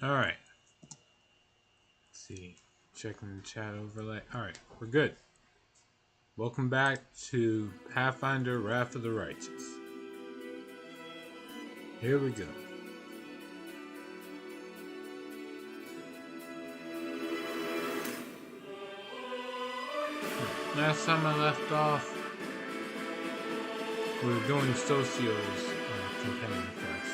Alright. Let's see. Checking the chat overlay. Alright, we're good. Welcome back to Pathfinder Wrath of the Righteous. Here we go. Last time I left off, we were doing Socio's companion quest.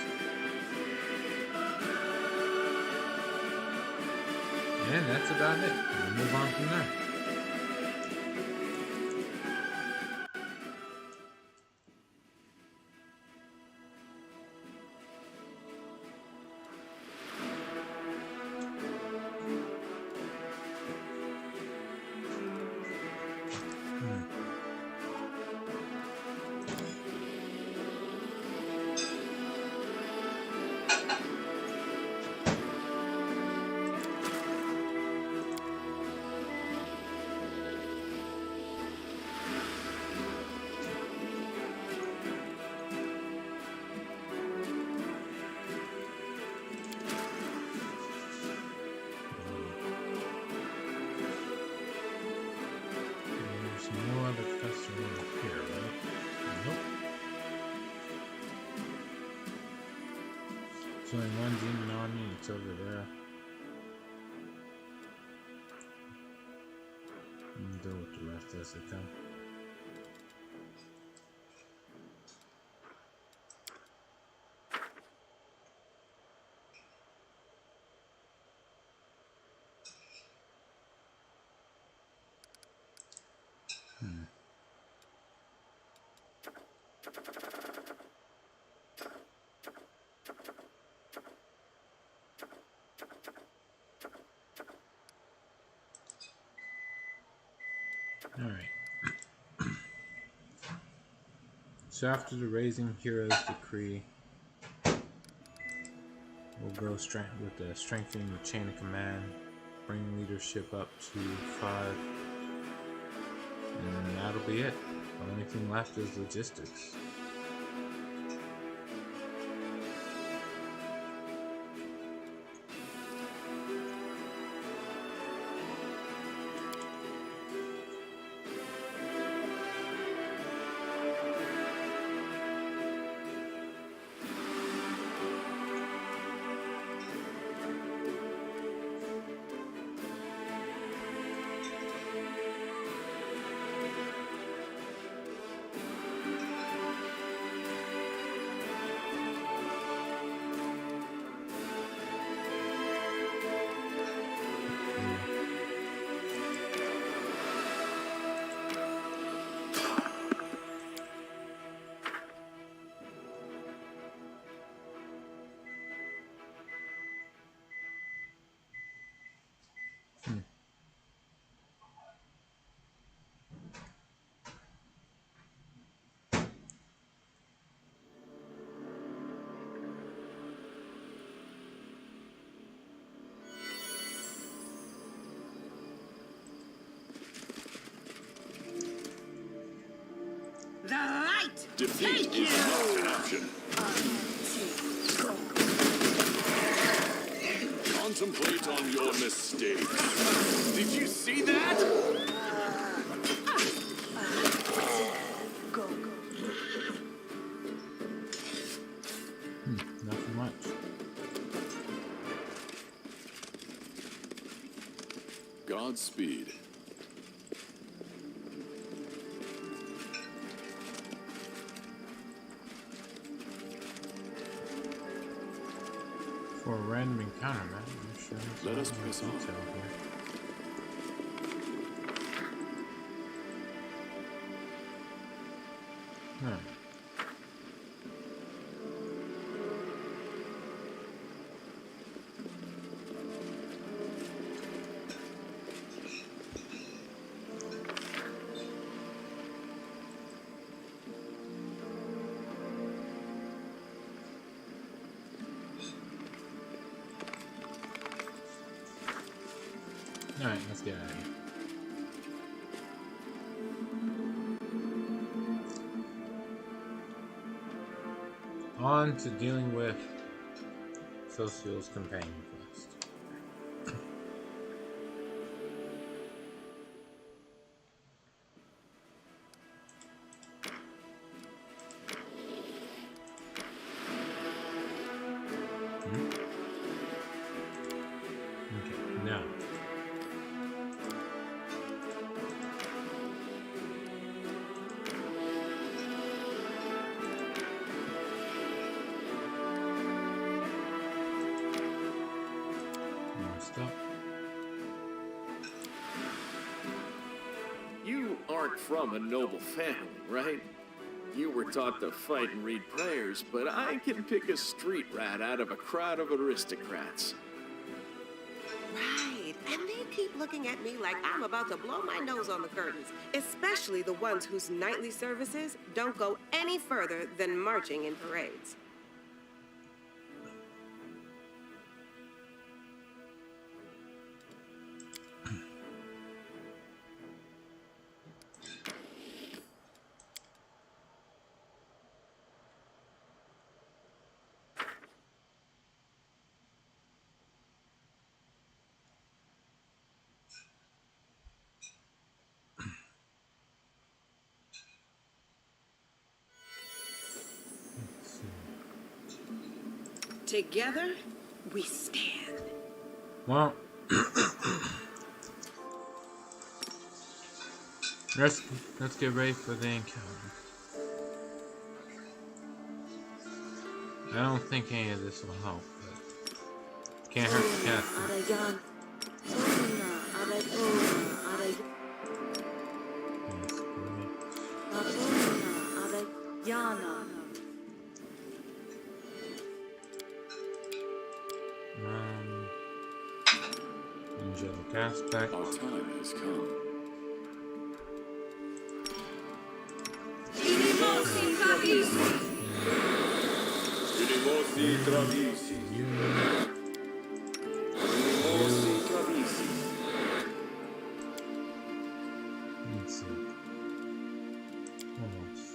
And that's about it. We'll move on from there. There's only one demon army, it's over there. And deal with the rest as they come. Alright. So after the Raising Heroes decree, we'll grow strength with the strengthening the chain of command, bring leadership up to 5, and that'll be it. The only thing left is logistics. The light! Defeat is not an option. Contemplate on your mistakes. Did you see that? Go. Nothing much. Godspeed. For a random encounter, man. I'm sure there's Let a us lot more press on. detail here. Alright, let's get out of here. On to dealing with Social's companion quest. from a noble family, right? You were taught to fight and read prayers, but I can pick a street rat out of a crowd of aristocrats. Right, and they keep looking at me like I'm about to blow my nose on the curtains, especially the ones whose nightly services don't go any further than marching in parades. Together, we stand. Well, let's get ready for the encounter. I don't think any of this will help, but can't hurt the cat. Angelic aspect. Our time has come. Let's see. What else?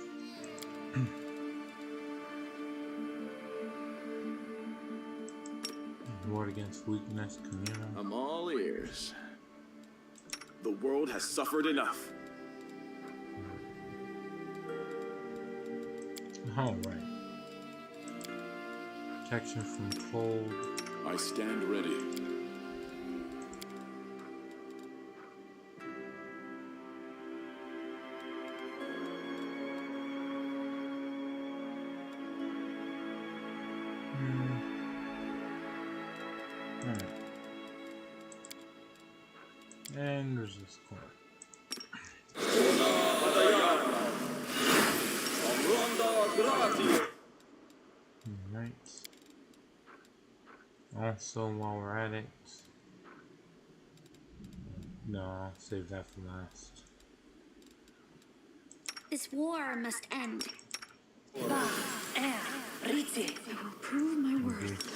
Ward against weakness, communal. I'm all ears. The world has suffered enough. Oh, right. Protection from cold. I stand ready. Alright. And there's this corner. Alright. Also, while we're at it, no, I'll save that for last. This war must end. I will prove my worth.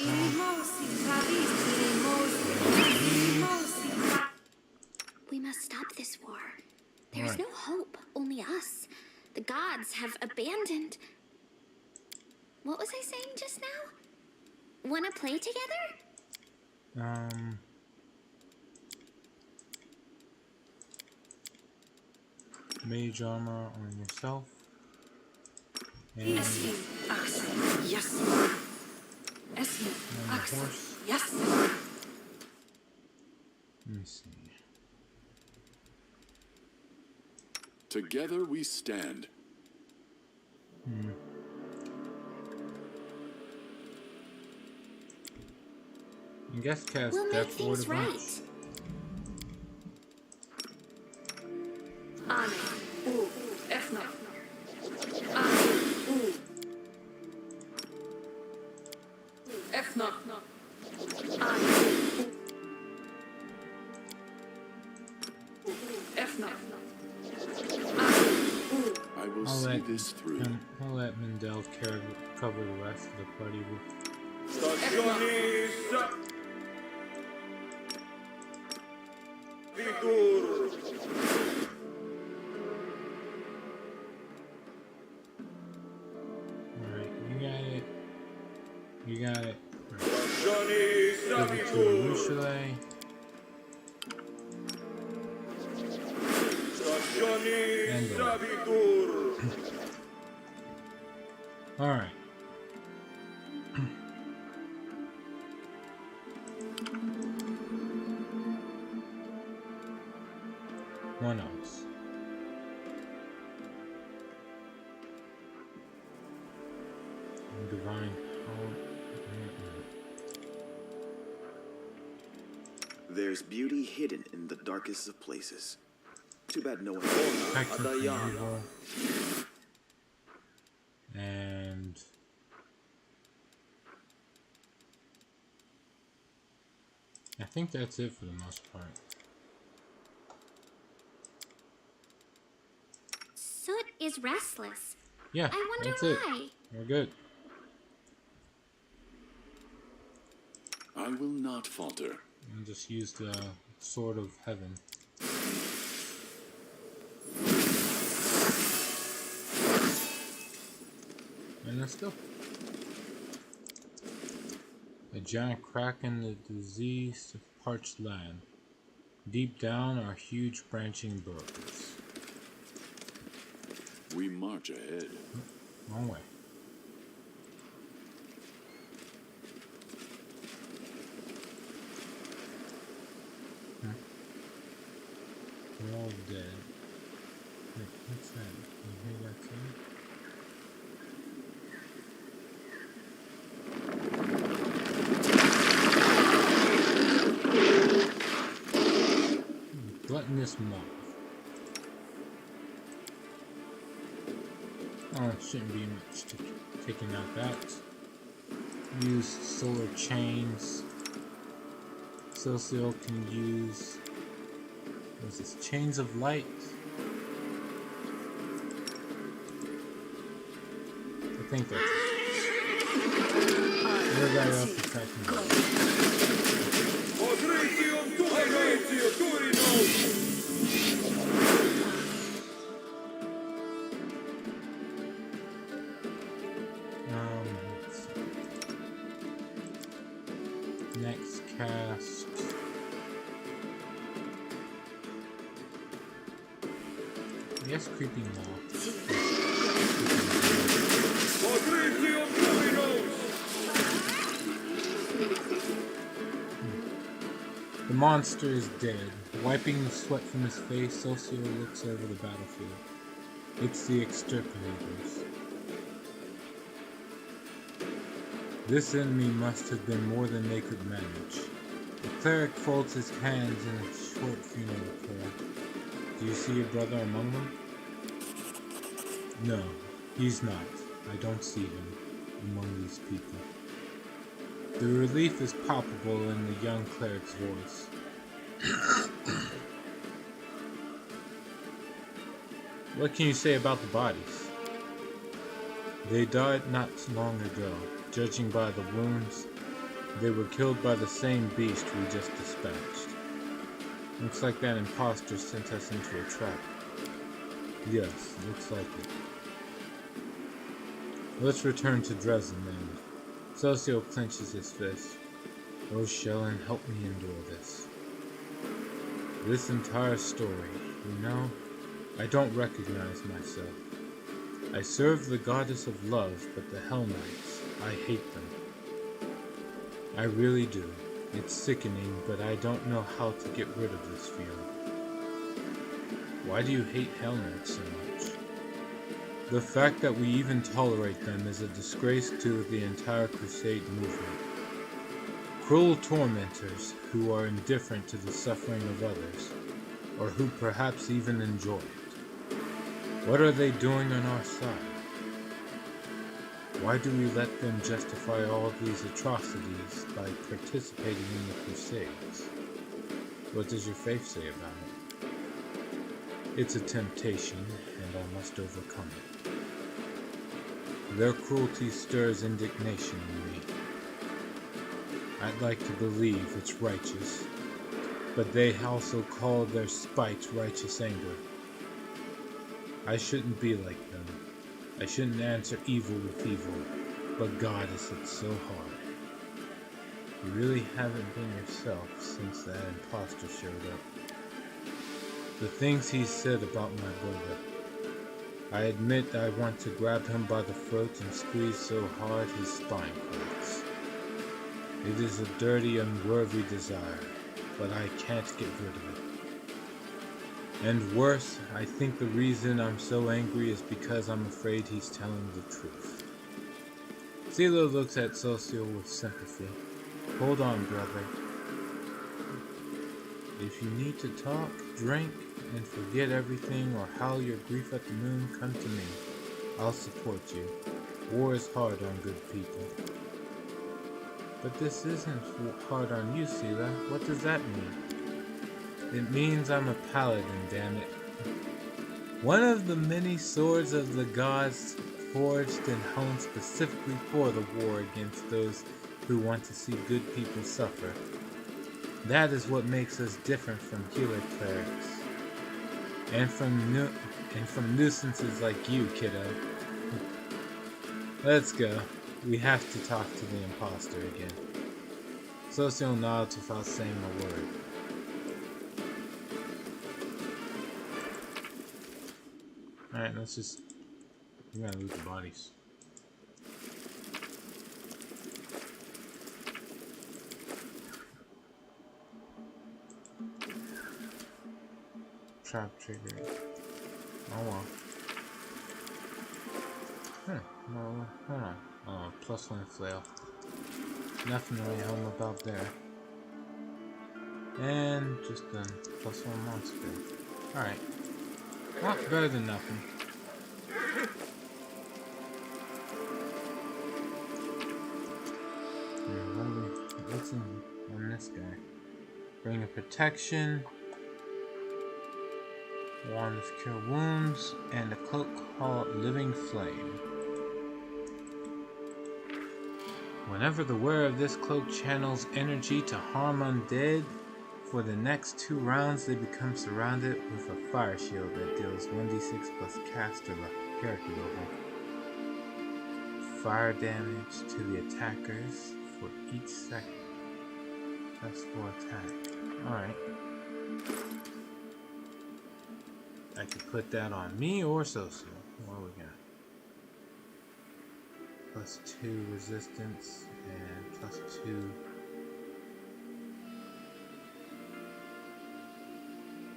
We must stop this war. There is no hope, only us. The gods have abandoned. What was I saying just now? Wanna play together? Mage armor on yourself. And Yes. on the horse. Yes. Let me see. Together we stand. I guess cast We'll make Death Ward things a bunch. right. I will I'll see let this through. I'll let Mindel cover the rest of the party with. Alright, you got it. You got it. Right. Give it to Rushale. And alright. One else. Divine power. There's beauty hidden in the darkest of places. Too bad no one. Protect him from Adayana. evil. And I think that's it for the most part. Soot is restless. Yeah, I wonder that's it. why. We're good. I will not falter. And just use the Sword of Heaven. And let's go. A giant crack in the diseased, parched land. Deep down are huge branching burrows. We march ahead. Wrong way. They're all dead. Wait, what's that? Can you hear that too? Gluttonous moth. Oh, it shouldn't be much to taking out that. Use solar chains. Celestial can use, what is this? Chains of light. I think that's it. Where that else attacking? Let's see. Next cast. I guess creeping moth. The monster is dead. Wiping the sweat from his face, Socio looks over the battlefield. It's the exterminators. This enemy must have been more than they could manage. The cleric folds his hands in a short funeral prayer. Do you see your brother among them? No, he's not. I don't see him among these people. The relief is palpable in the young cleric's voice. What can you say about the bodies? They died not long ago. Judging by the wounds, they were killed by the same beast we just dispatched. Looks like that imposter sent us into a trap. Yes, looks like it. Let's return to Dresden then. Socio clenches his fist. Oh, Shellen, help me endure this. This entire story, you know, I don't recognize myself. I serve the goddess of love, but the Hell Knights, I hate them. I really do. It's sickening, but I don't know how to get rid of this feeling. Why do you hate Hell Knights so much? The fact that we even tolerate them is a disgrace to the entire Crusade movement. Cruel tormentors who are indifferent to the suffering of others, or who perhaps even enjoy it. What are they doing on our side? Why do we let them justify all these atrocities by participating in the Crusades? What does your faith say about it? It's a temptation, and I must overcome it. Their cruelty stirs indignation in me. I'd like to believe it's righteous, but they also call their spite righteous anger. I shouldn't be like them. I shouldn't answer evil with evil, but God has hit so hard. You really haven't been yourself since that imposter showed up. The things he said about my brother. I admit I want to grab him by the throat and squeeze so hard his spine cracks. It is a dirty, unworthy desire, but I can't get rid of it. And worse, I think the reason I'm so angry is because I'm afraid he's telling the truth. Zelo looks at Socio with sympathy. Hold on, brother. If you need to talk, drink and forget everything, or howl your grief at the moon, come to me. I'll support you. War is hard on good people. But this isn't hard on you, Sela. What does that mean? It means I'm a paladin, damn it. One of the many swords of the gods forged and honed specifically for the war against those who want to see good people suffer. That is what makes us different from healer clerics. And from nuisances like you, kiddo. Let's go. We have to talk to the imposter again. Socio nods without saying a word. Alright, let's just... We gotta loot the bodies. Trap trigger. Oh well. No, hold on. Oh, +1 flail. Nothing really home about there. And just a +1 monster. Alright. Well, better than nothing. What's on this guy? Bring a protection. Wand of Cure Wounds, and a cloak called Living Flame. Whenever the wearer of this cloak channels energy to harm undead, for the next 2 rounds they become surrounded with a fire shield that deals 1d6 plus caster character level. Fire damage to the attackers for each second. That's for attack. Alright. I could put that on me or Socio. What we got? +2 resistance and +2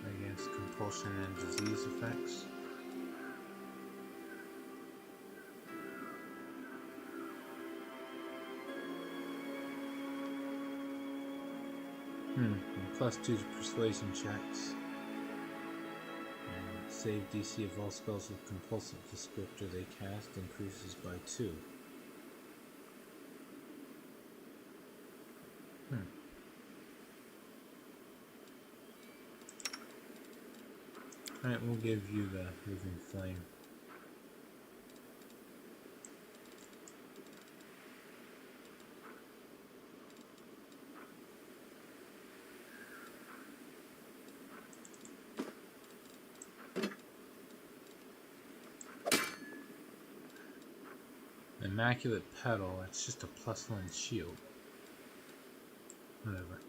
against compulsion and disease effects. And +2 to persuasion checks. Save DC of all spells with compulsive descriptor they cast increases by 2. Alright, we'll give you the Living Flame. Immaculate Petal, it's just a +1 shield. Whatever.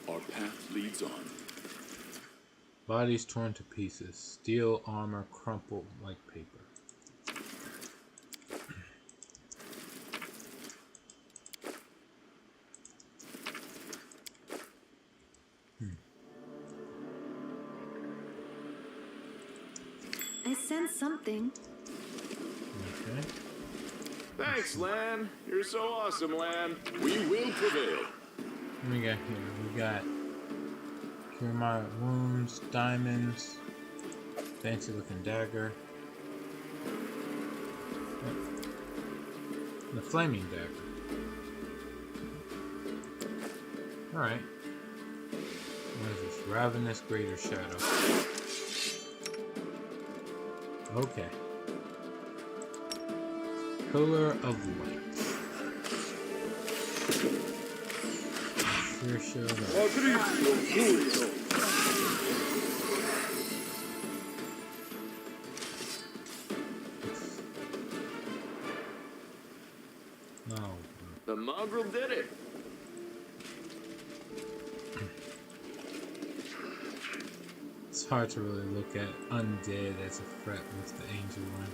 Our path leads on. Bodies torn to pieces. Steel armor crumpled like paper. I sense something. Okay. Thanks, Lan. You're so awesome, Lan. We will prevail. What we got here? We got Cure My Wounds, diamonds, fancy looking dagger. The flaming dagger. Alright. What is this? Ravenous Greater Shadow. Okay. Pillar of Light. Sure showed up. No. The mongrel did it. It's hard to really look at undead as a threat with the angel one.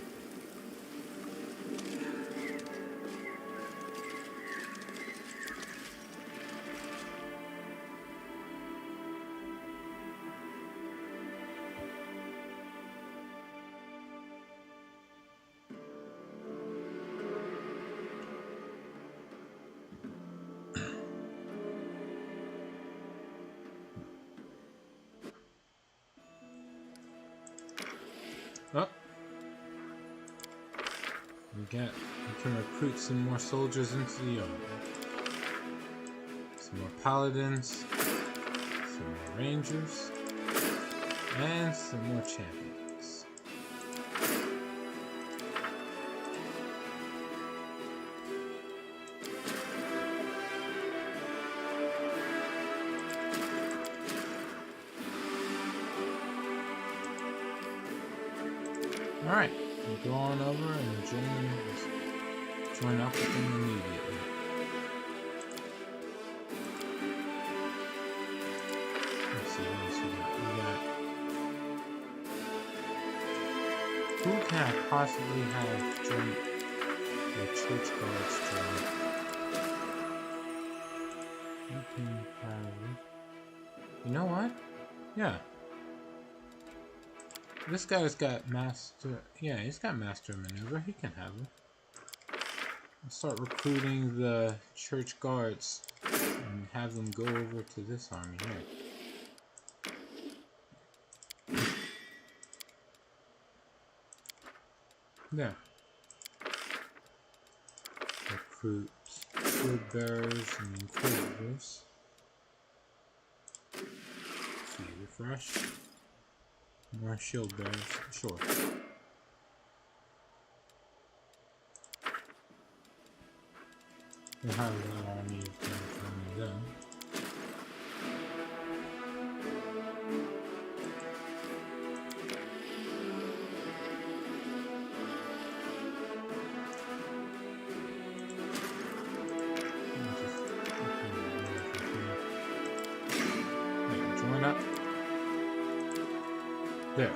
We can recruit some more soldiers into the army. Some more paladins, some more rangers, and some more champions. Alright, we'll go on over and join up with them immediately. Let's see what else we got. Who can I possibly have join the church guards join? You can have... You know what? Yeah. This guy's got master... Yeah, he's got master maneuver. He can have him. I'll start recruiting the church guards and have them go over to this army here. There. Recruit shield bearers and inquisitors. See, refresh. More shield bearers, sure. We'll have that army from them. Join up. There.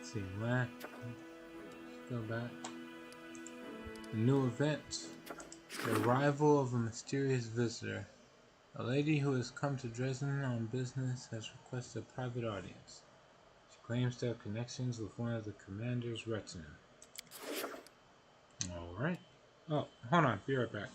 See where? Let's go back. A new event. The arrival of a mysterious visitor. A lady who has come to Dresden on business has requested a private audience. She claims to have connections with one of the commander's retinue. Alright. Oh, hold on. Be right back.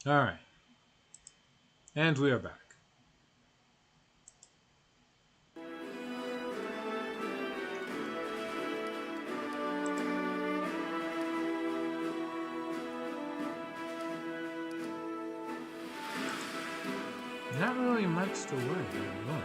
Alright. And we are back. Not really much to worry about.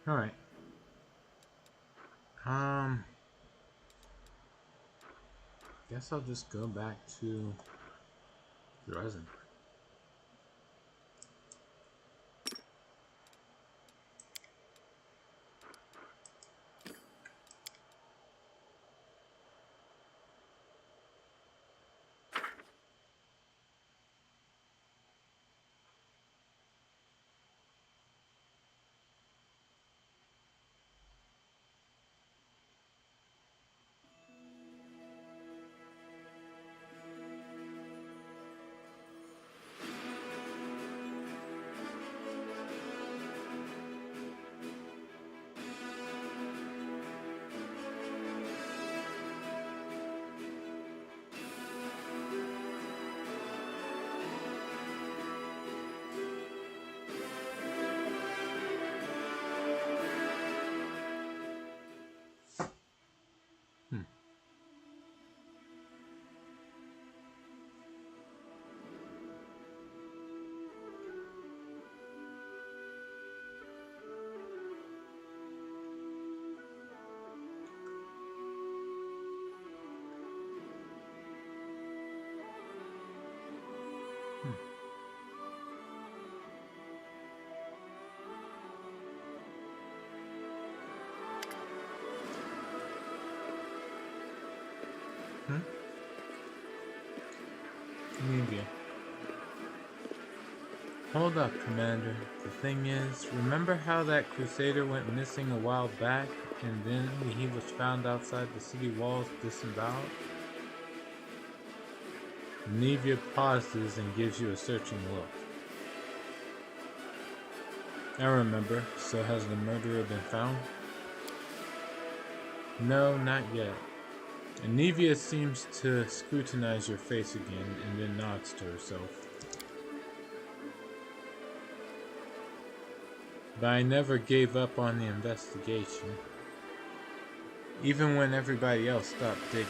Alright. Guess I'll just go back to Dresden. Media. Hold up, Commander. The thing is, remember how that Crusader went missing a while back, and then he was found outside the city walls disemboweled? Nevia pauses and gives you a searching look. I remember. So has the murderer been found? No, not yet. And Nevia seems to scrutinize your face again and then nods to herself. But I never gave up on the investigation. Even when everybody else stopped digging.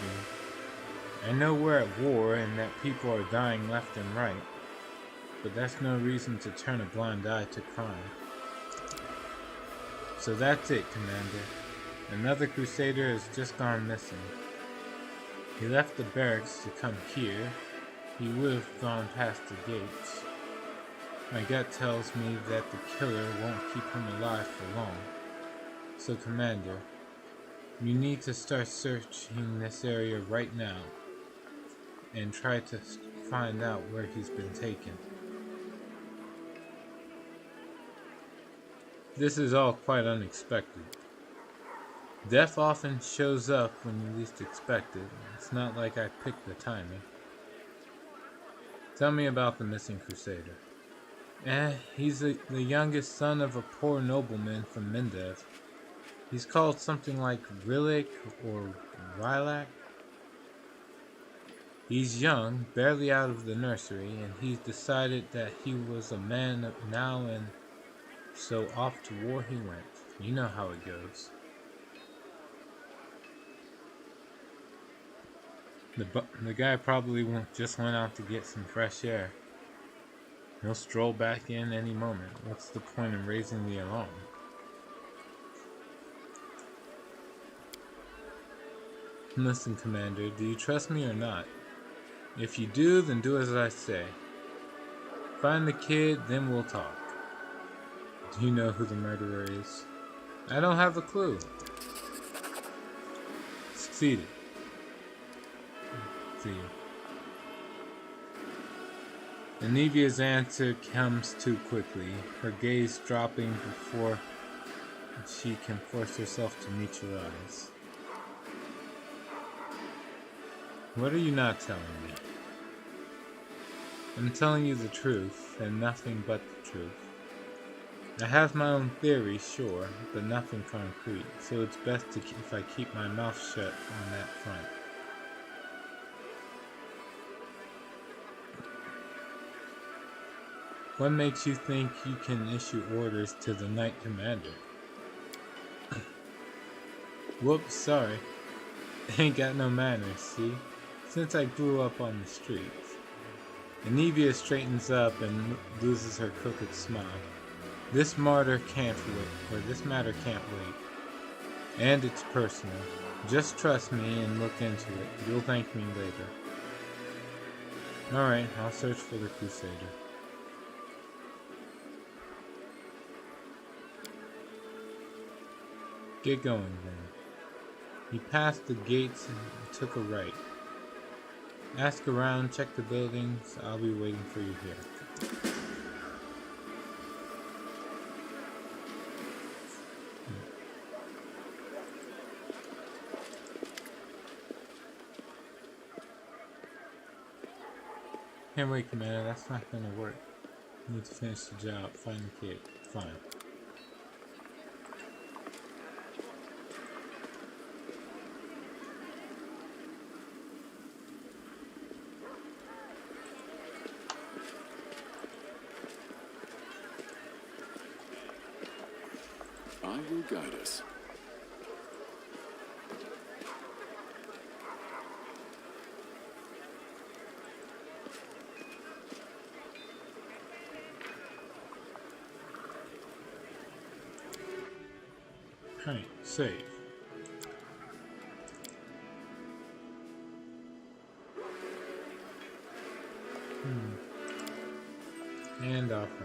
I know we're at war and that people are dying left and right. But that's no reason to turn a blind eye to crime. So that's it, Commander. Another Crusader has just gone missing. He left the barracks to come here. He would have gone past the gates. My gut tells me that the killer won't keep him alive for long. So, Commander, you need to start searching this area right now and try to find out where he's been taken. This is all quite unexpected. Death often shows up when you least expect it. It's not like I picked the timing. Tell me about the missing Crusader. He's the youngest son of a poor nobleman from Mendev. He's called something like Rillik or Rilak. He's young, barely out of the nursery, and he's decided that he was a man now, and so off to war he went. You know how it goes. The guy probably just went out to get some fresh air. He'll stroll back in any moment. What's the point in raising the alarm? Listen, Commander, do you trust me or not? If you do, then do as I say. Find the kid, then we'll talk. Do you know who the murderer is? I don't have a clue. Succeeded. See you. Nevia's answer comes too quickly, her gaze dropping before she can force herself to meet your eyes. What are you not telling me? I'm telling you the truth, and nothing but the truth. I have my own theories, sure, but nothing concrete, so it's best if I keep my mouth shut on that front. What makes you think you can issue orders to the Knight Commander? Whoops, sorry. Ain't got no manners, see? Since I grew up on the streets. Anivia straightens up and loses her crooked smile. This matter can't wait. And it's personal. Just trust me and look into it. You'll thank me later. Alright, I'll search for the Crusader. Get going then. He passed the gates and took a right. Ask around, check the buildings. I'll be waiting for you here. Can't wait, Commander. That's not gonna work. Need to finish the job. Find the kid. Fine. I will guide us. Alright, save. And off I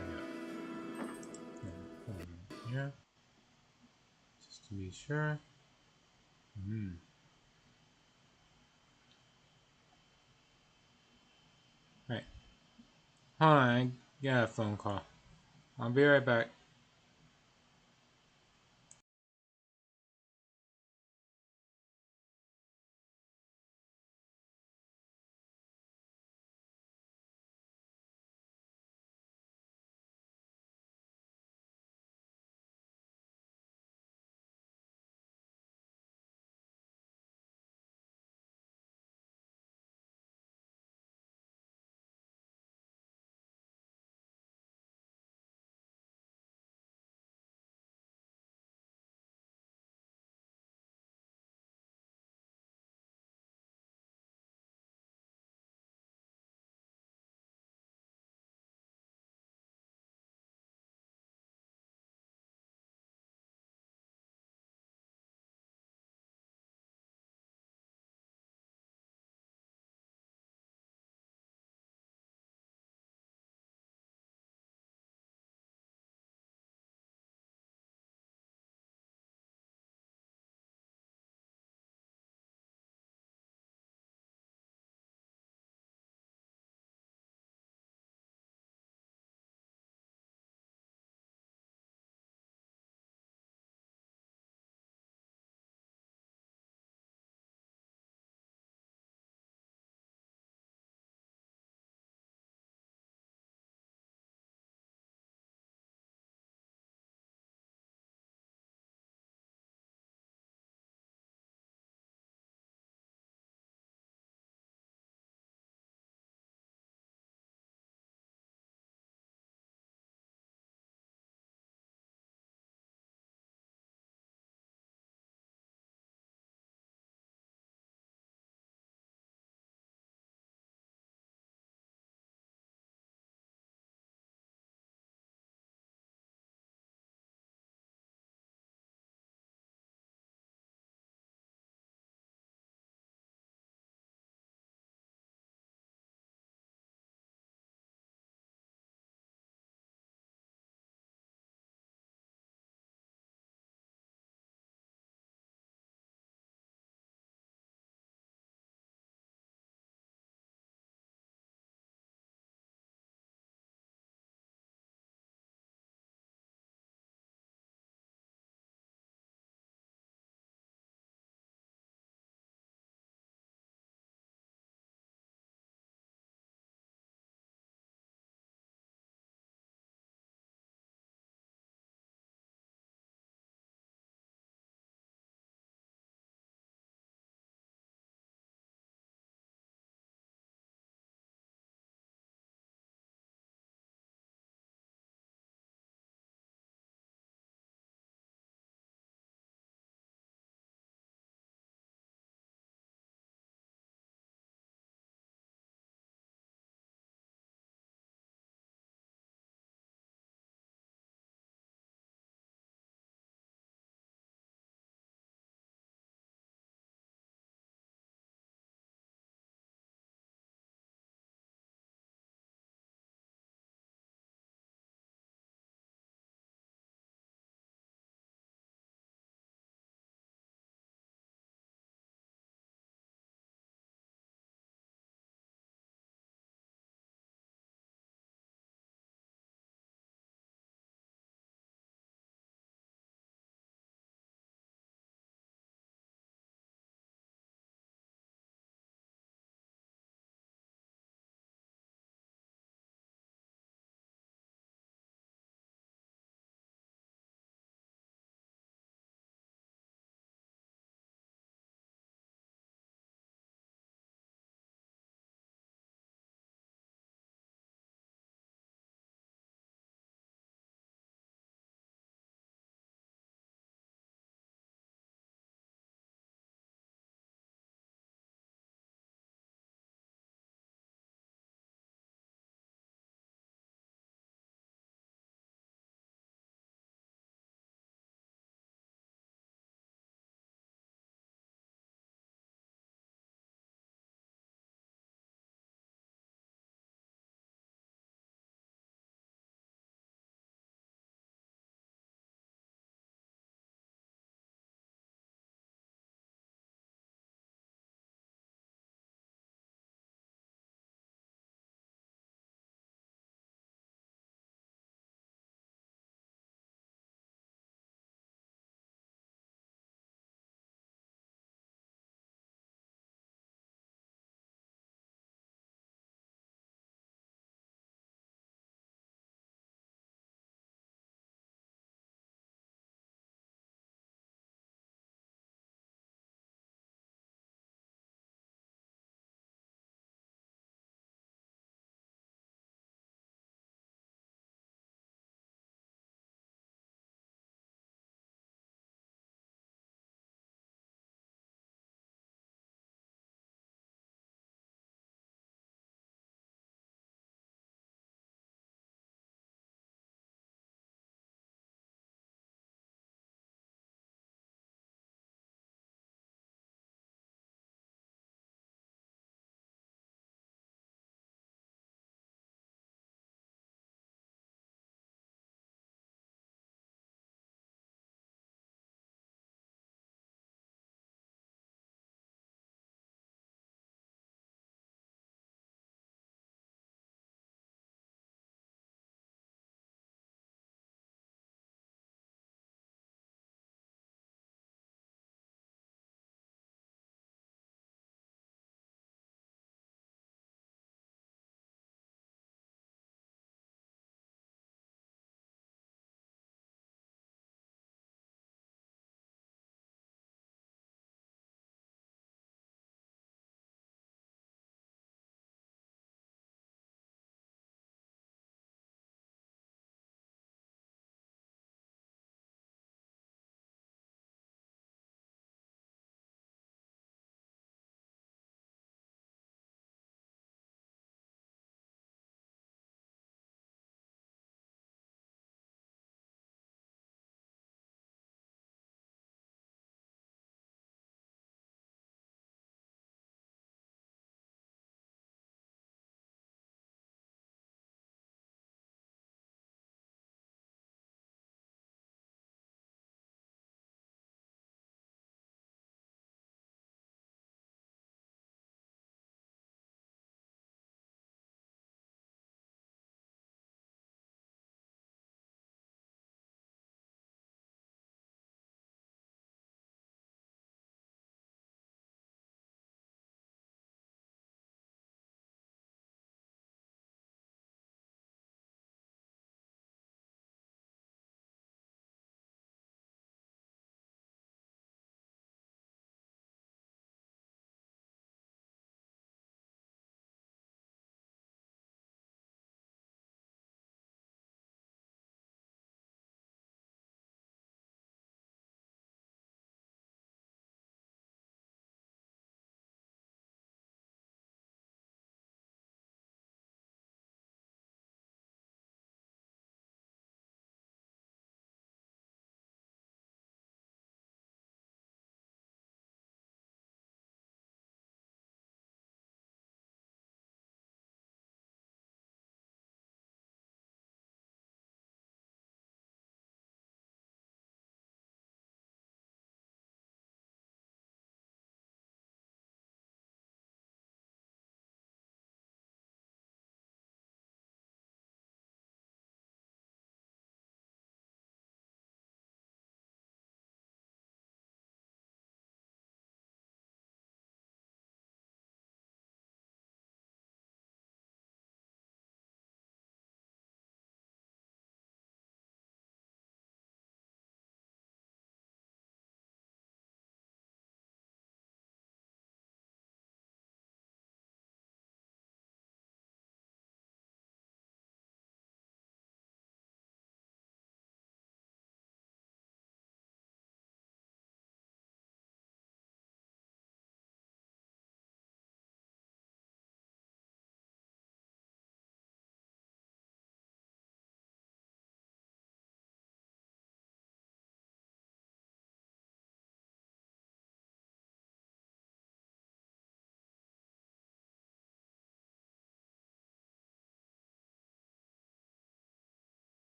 go. Here. Just to be sure. Right. Hold on, I got a phone call. I'll be right back.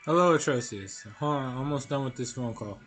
Hello, Atrocious. Hold on, almost done with this phone call.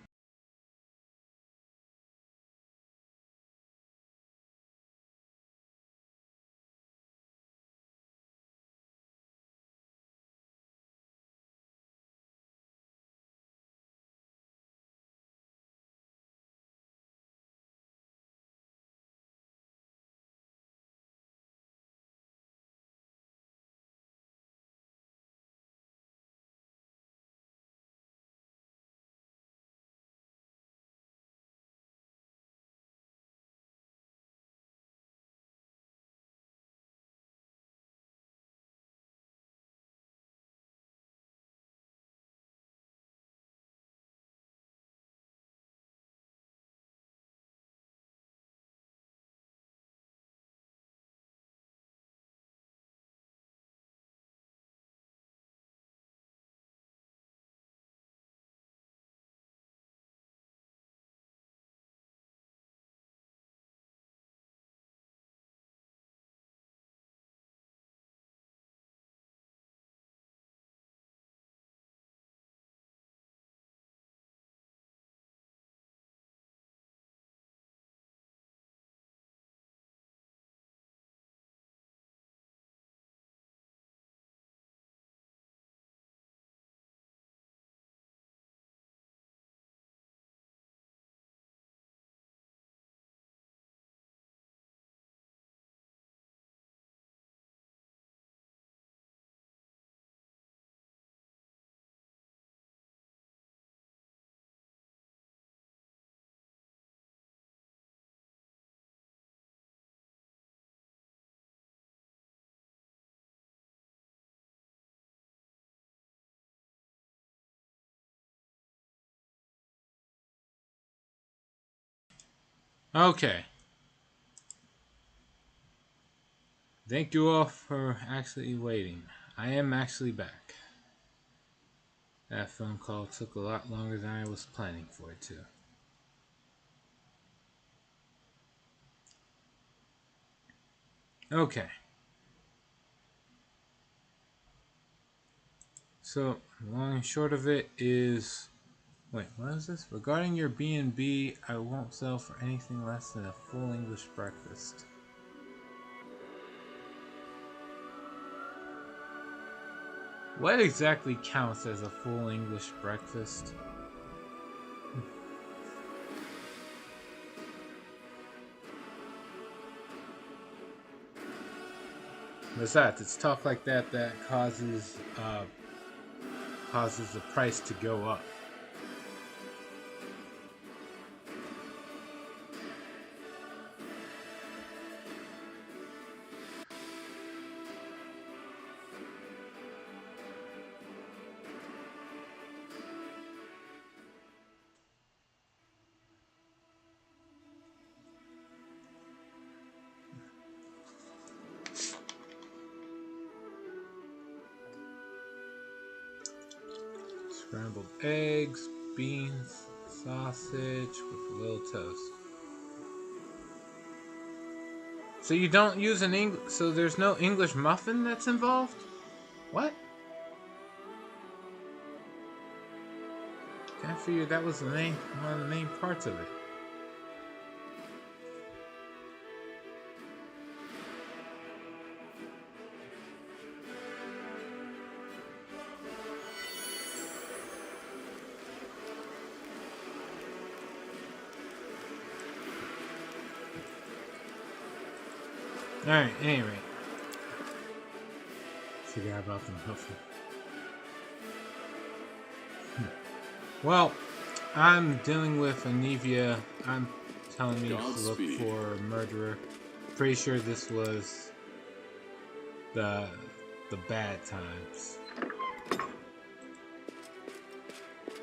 Okay. Thank you all for actually waiting. I am actually back. That phone call took a lot longer than I was planning for it to. Okay. So, long and short of it is... Wait, what is this? Regarding your B&B, I won't sell for anything less than a full English breakfast. What exactly counts as a full English breakfast? Besides, it's talk like that that causes the price to go up. Scrambled eggs, beans, sausage with a little toast. So you don't use an English, so there's no English muffin that's involved? What? I figured that was one of the main parts of it. Alright, anyway. Forgot about the muffin. Well, I'm dealing with Anivia. I'm telling me to look for a murderer. Pretty sure this was the bad times.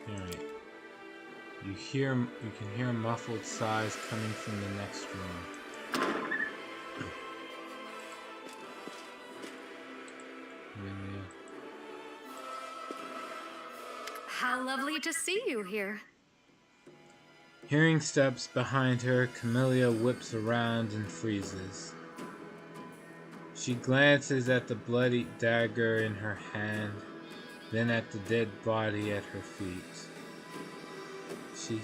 Alright. You can hear muffled sighs coming from the next room. How lovely to see you here. Hearing steps behind her, Camellia whips around and freezes. She glances at the bloody dagger in her hand then at the dead body at her feet. She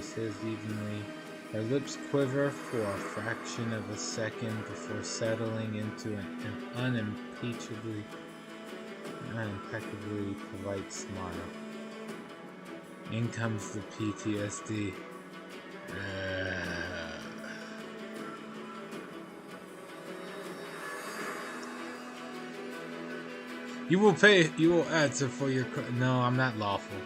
says evenly. Her lips quiver for a fraction of a second before settling into an impeccably polite smile. In comes the PTSD. You will answer for your no, I'm not lawful.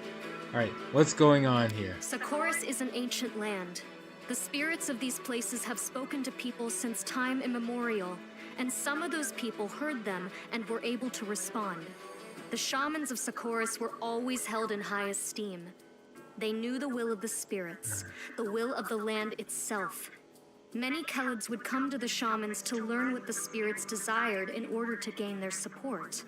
Alright, what's going on here? Socorus is an ancient land. The spirits of these places have spoken to people since time immemorial, and some of those people heard them and were able to respond. The shamans of Socorus were always held in high esteem. They knew the will of the spirits, the will of the land itself. Many Kelids would come to the shamans to learn what the spirits desired in order to gain their support.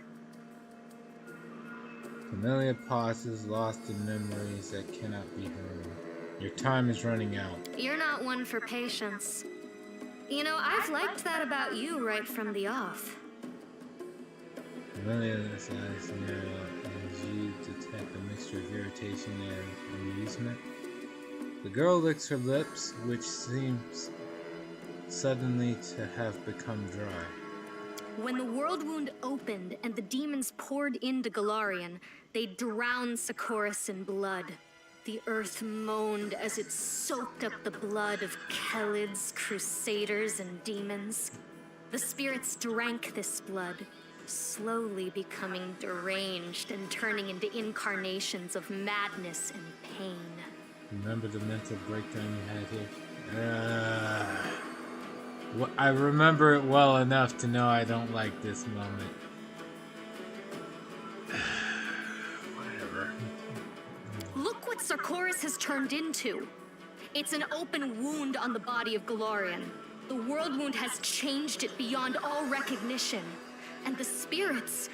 Camellia pauses, lost in memories that cannot be heard. Your time is running out. You're not one for patience. You know, I've liked that about you right from the off. Amelia's eyes narrow as you detect a mixture of irritation and amusement. The girl licks her lips, which seems suddenly to have become dry. When the world wound opened and the demons poured into Golarion, they drowned Socorus in blood. The earth moaned as it soaked up the blood of Kelids, crusaders, and demons. The spirits drank this blood, slowly becoming deranged and turning into incarnations of madness and pain. Remember the mental breakdown you had here? I remember it well enough to know I don't like this moment. Whatever. Look what Socorus has turned into. It's an open wound on the body of Golarion. The world wound has changed it beyond all recognition. And the spirits,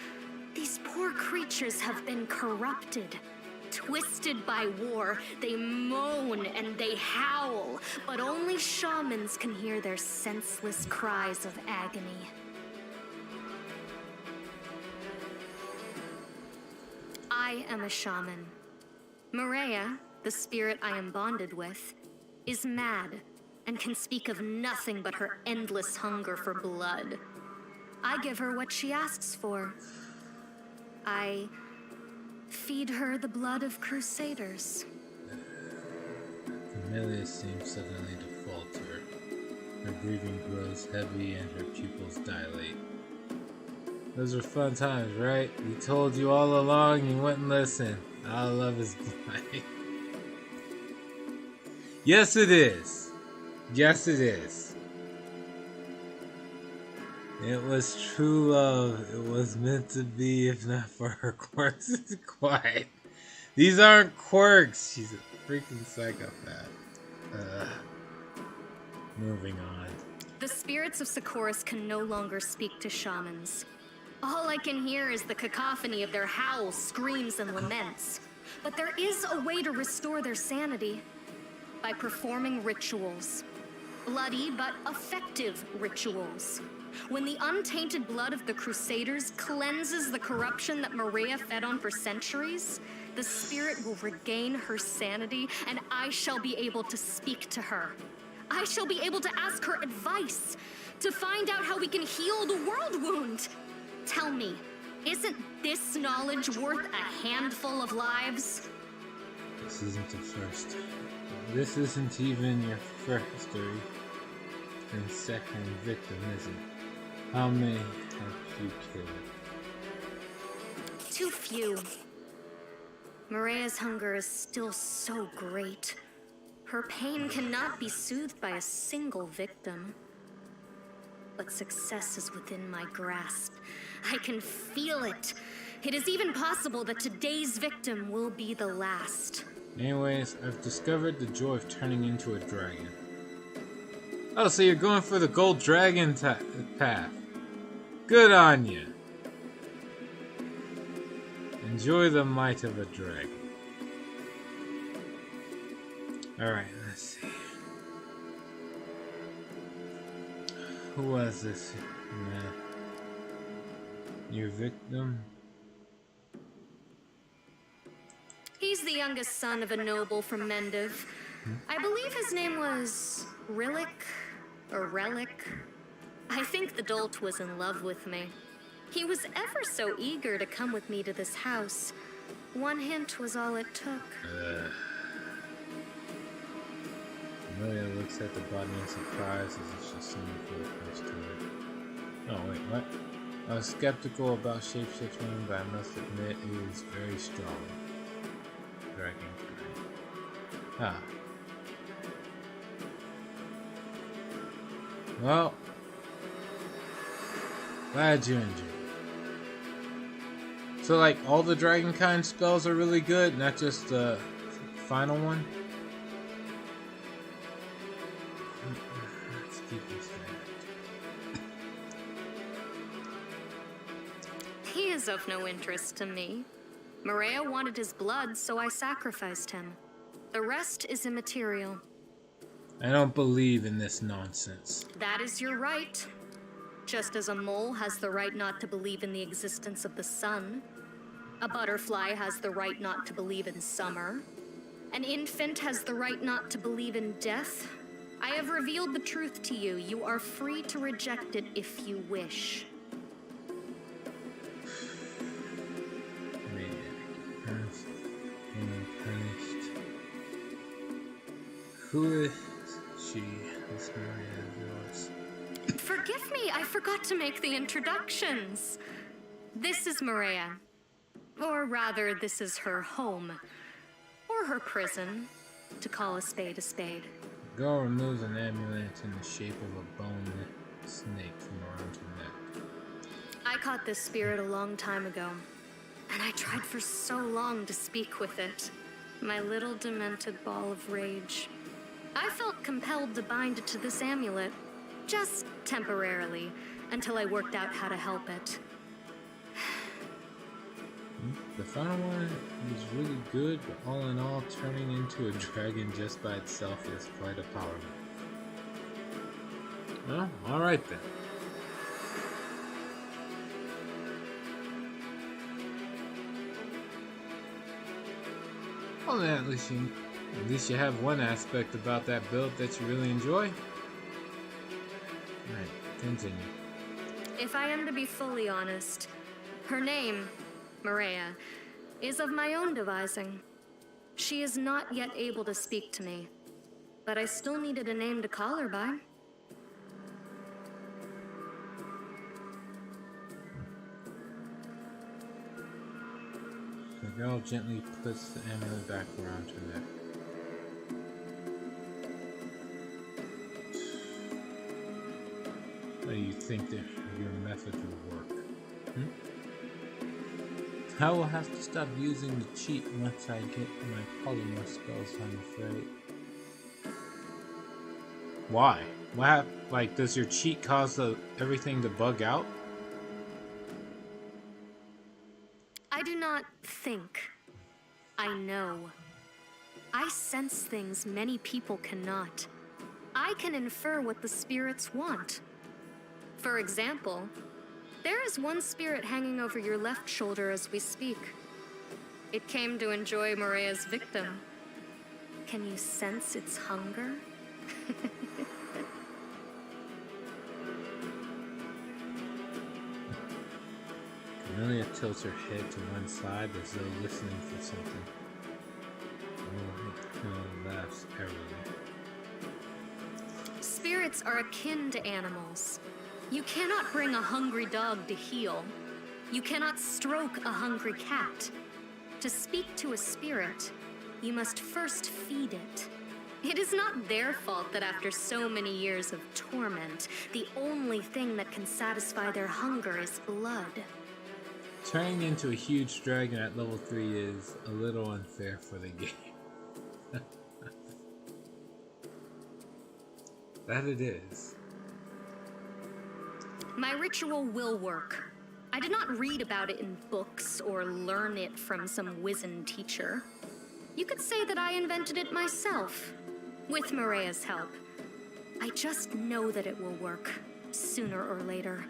these poor creatures have been corrupted. Twisted by war, they moan and they howl, but only shamans can hear their senseless cries of agony. I am a shaman. Maria, the spirit I am bonded with, is mad and can speak of nothing but her endless hunger for blood. I give her what she asks for. I feed her the blood of crusaders. Amelia seems suddenly to falter. Her breathing grows heavy and her pupils dilate. Those were fun times, right? We told you all along, you wouldn't listen. All love is blind. Yes, it is. Yes, it is. It was true love. It was meant to be, if not for her quirks. Quiet. These aren't quirks. She's a freaking psychopath. Moving on. The spirits of Socorus can no longer speak to shamans. All I can hear is the cacophony of their howls, screams, and laments. But there is a way to restore their sanity. By performing rituals. Bloody but effective rituals. When the untainted blood of the Crusaders cleanses the corruption that Maria fed on for centuries, the spirit will regain her sanity, and I shall be able to speak to her. I shall be able to ask her advice, to find out how we can heal the world wound. Tell me, isn't this knowledge worth a handful of lives? This isn't the first. This isn't even your first or and second victim, is it? How many have you killed? Too few. Maria's hunger is still so great. Her pain cannot be soothed by a single victim. But success is within my grasp. I can feel it. It is even possible that today's victim will be the last. Anyways, I've discovered the joy of turning into a dragon. Oh, so you're going for the gold dragon path. Good on you. Enjoy the might of a dragon. Alright, let's see. Who was this? Your victim? He's the youngest son of a noble from Mendiv. I believe his name was Rillick or Relic. I think the dolt was in love with me. He was ever so eager to come with me to this house. One hint was all it took. Amelia looks at the body in surprise as if she's seen it for the first time. Oh, wait, what? I was skeptical about shapeshifting, but I must admit it is very strong. Dragonkind. Ah. Well, glad you enjoyed. So, like, all the Dragonkind spells are really good, not just the final one? Let's keep this thing. He is of no interest to me. Maria wanted his blood, so I sacrificed him. The rest is immaterial. I don't believe in this nonsense. That is your right. Just as a mole has the right not to believe in the existence of the sun, a butterfly has the right not to believe in summer, an infant has the right not to believe in death. I have revealed the truth to you. You are free to reject it if you wish. Who is she? This Maria was. Forgive me, I forgot to make the introductions. This is Maria. Or rather, this is her home. Or her prison, to call a spade a spade. The girl removes an amulet in the shape of a bone snake from around her neck. I caught this spirit a long time ago, and I tried for so long to speak with it. My little demented ball of rage. I felt compelled to bind it to this amulet, just temporarily, until I worked out how to help it. The final one is really good, but all in all, turning into a dragon just by itself is quite a power move. Well, alright then. Well then, at least you have one aspect about that build that you really enjoy. Alright, continue. If I am to be fully honest, her name, Maria, is of my own devising. She is not yet able to speak to me, but I still needed a name to call her by. The girl gently puts the amulet back around her neck. How do you think that your method will work? I will have to stop using the cheat once I get my polymorph spells, I'm afraid. Why? Like, does your cheat cause everything to bug out? I do not think. I know. I sense things many people cannot. I can infer what the spirits want. For example, there is one spirit hanging over your left shoulder as we speak. It came to enjoy Maria's victim. Can you sense its hunger? Amelia tilts her head to one side as though listening for something. Laughs airily. Spirits are akin to animals. You cannot bring a hungry dog to heel. You cannot stroke a hungry cat. To speak to a spirit, you must first feed it. It is not their fault that after so many years of torment, the only thing that can satisfy their hunger is blood. Turning into a huge dragon at level 3 is a little unfair for the game. That it is. My ritual will work. I did not read about it in books or learn it from some wizened teacher. You could say that I invented it myself, with Maria's help. I just know that it will work, sooner or later.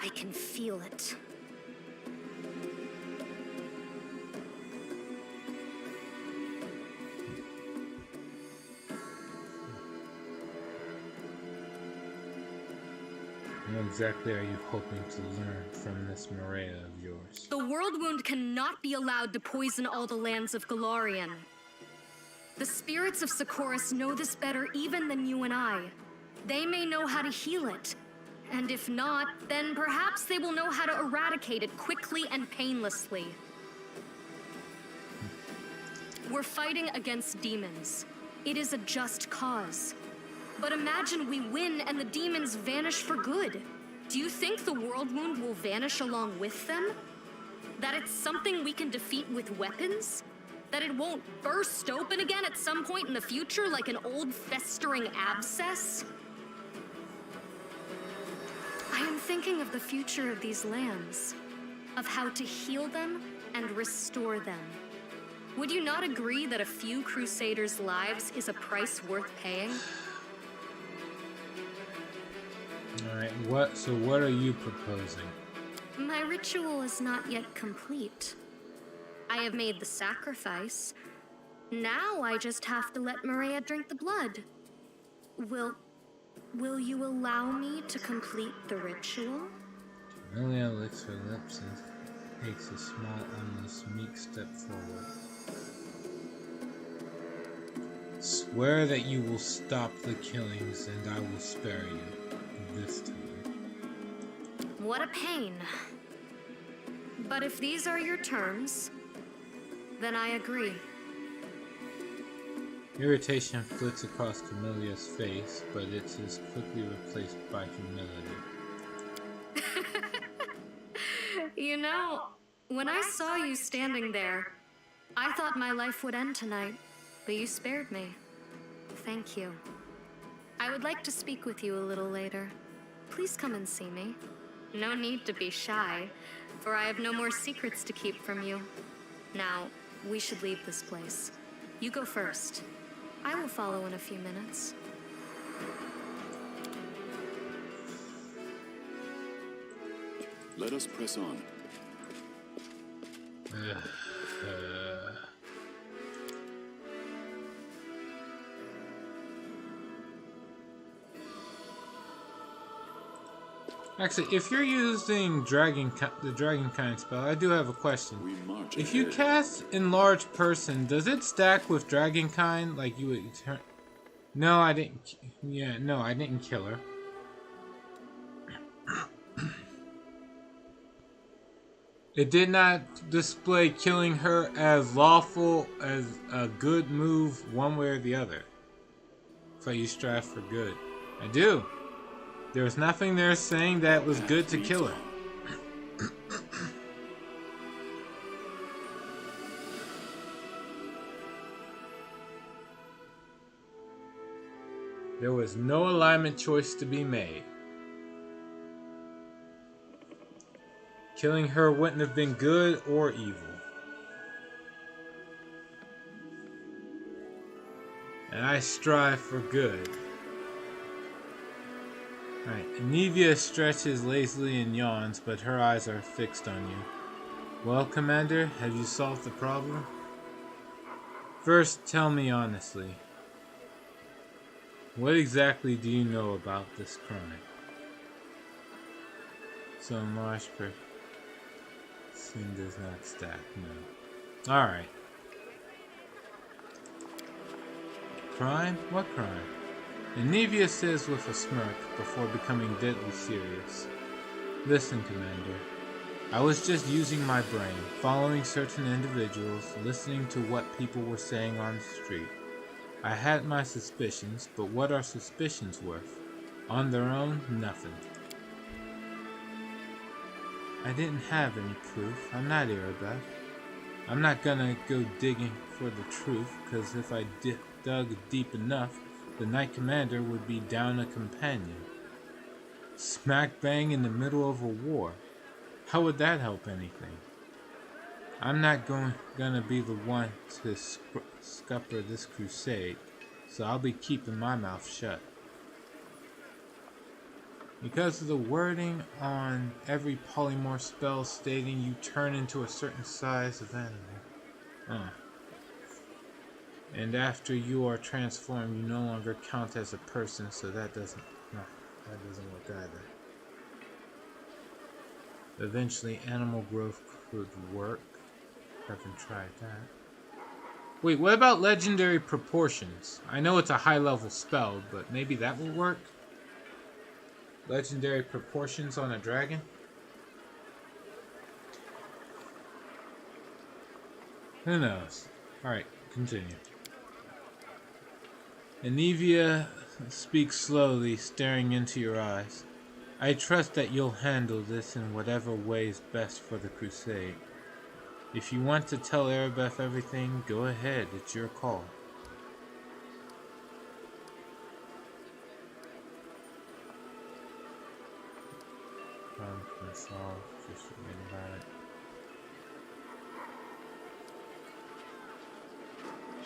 I can feel it. What exactly are you hoping to learn from this Maria of yours? The world wound cannot be allowed to poison all the lands of Galarian. The spirits of Socorus know this better even than you and I. They may know how to heal it. And if not, then perhaps they will know how to eradicate it quickly and painlessly. We're fighting against demons. It is a just cause. But imagine we win and the demons vanish for good. Do you think the world wound will vanish along with them? That it's something we can defeat with weapons? That it won't burst open again at some point in the future like an old festering abscess? I am thinking of the future of these lands, of how to heal them and restore them. Would you not agree that a few Crusaders' lives is a price worth paying? Alright, so what are you proposing? My ritual is not yet complete. I have made the sacrifice. Now I just have to let Maria drink the blood. Will you allow me to complete the ritual? Camellia licks her lips and takes a small, almost meek step forward. Swear that you will stop the killings and I will spare you. This time. What a pain. But if these are your terms, then I agree. Irritation flits across Camelia's face, but it is quickly replaced by humility. You know, when I saw you standing there, I thought my life would end tonight, but you spared me. Thank you. I would like to speak with you a little later. Please come and see me. No need to be shy, for I have no more secrets to keep from you. Now, we should leave this place. You go first. I will follow in a few minutes. Let us press on. Actually, if you're using the Dragonkind spell, I do have a question. We march If you ahead. cast Enlarge Person, does it stack with Dragonkind like you would turn? No, I didn't. Yeah, no, I didn't kill her. It did not display killing her as lawful as a good move one way or the other. If I use strive for good. I do. There was nothing there saying that it was good to kill her. There was no alignment choice to be made. Killing her wouldn't have been good or evil. And I strive for good. Alright, Anivia stretches lazily and yawns, but her eyes are fixed on you. Well, Commander, have you solved the problem? First, tell me honestly. What exactly do you know about this crime? So Marsh Sin does not stack, no. Alright. Crime? What crime? Anivia says with a smirk before becoming deadly serious. Listen, Commander. I was just using my brain, following certain individuals, listening to what people were saying on the street. I had my suspicions, but what are suspicions worth? On their own, nothing. I didn't have any proof. I'm not Erebeth. I'm not gonna go digging for the truth, because if I dug deep enough, the Knight Commander would be down a companion. Smack bang in the middle of a war. How would that help anything? I'm not gonna be the one to scupper this crusade, so I'll be keeping my mouth shut. Because of the wording on every polymorph spell stating you turn into a certain size of animal. And after you are transformed, you no longer count as a person, so that doesn't work either. Eventually, animal growth could work. Haven't tried that. Wait, what about legendary proportions? I know it's a high-level spell, but maybe that will work? Legendary proportions on a dragon? Who knows? Alright, continue. Anivia speaks slowly, staring into your eyes. I trust that you'll handle this in whatever way is best for the crusade. If you want to tell Arabeth everything, go ahead, it's your call. Just forget about it.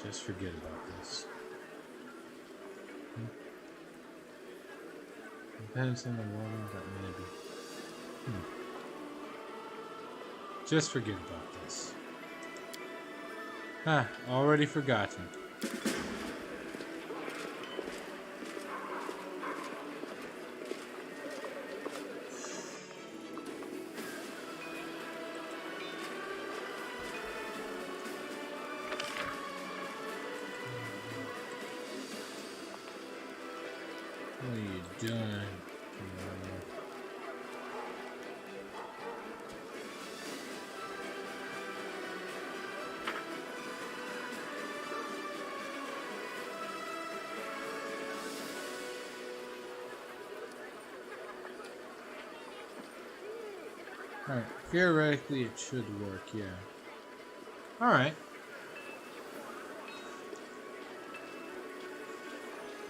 Just forget about this. Depends on the woman, but maybe. Just forget about this. Already forgotten. What are you doing? Alright, theoretically it should work, yeah. Alright.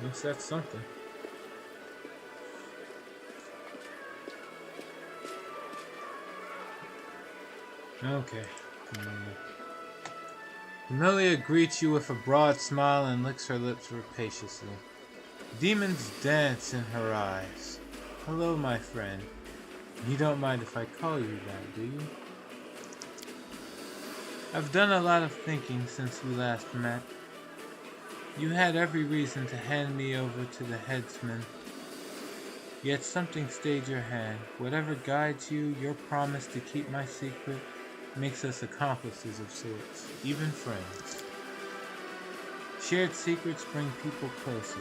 Guess that's something. Okay. Camellia greets you with a broad smile and licks her lips rapaciously. Demons dance in her eyes. Hello, my friend. You don't mind if I call you that, do you? I've done a lot of thinking since we last met. You had every reason to hand me over to the headsman. Yet something stayed your hand. Whatever guides you, your promise to keep my secret makes us accomplices of sorts, even friends. Shared secrets bring people closer.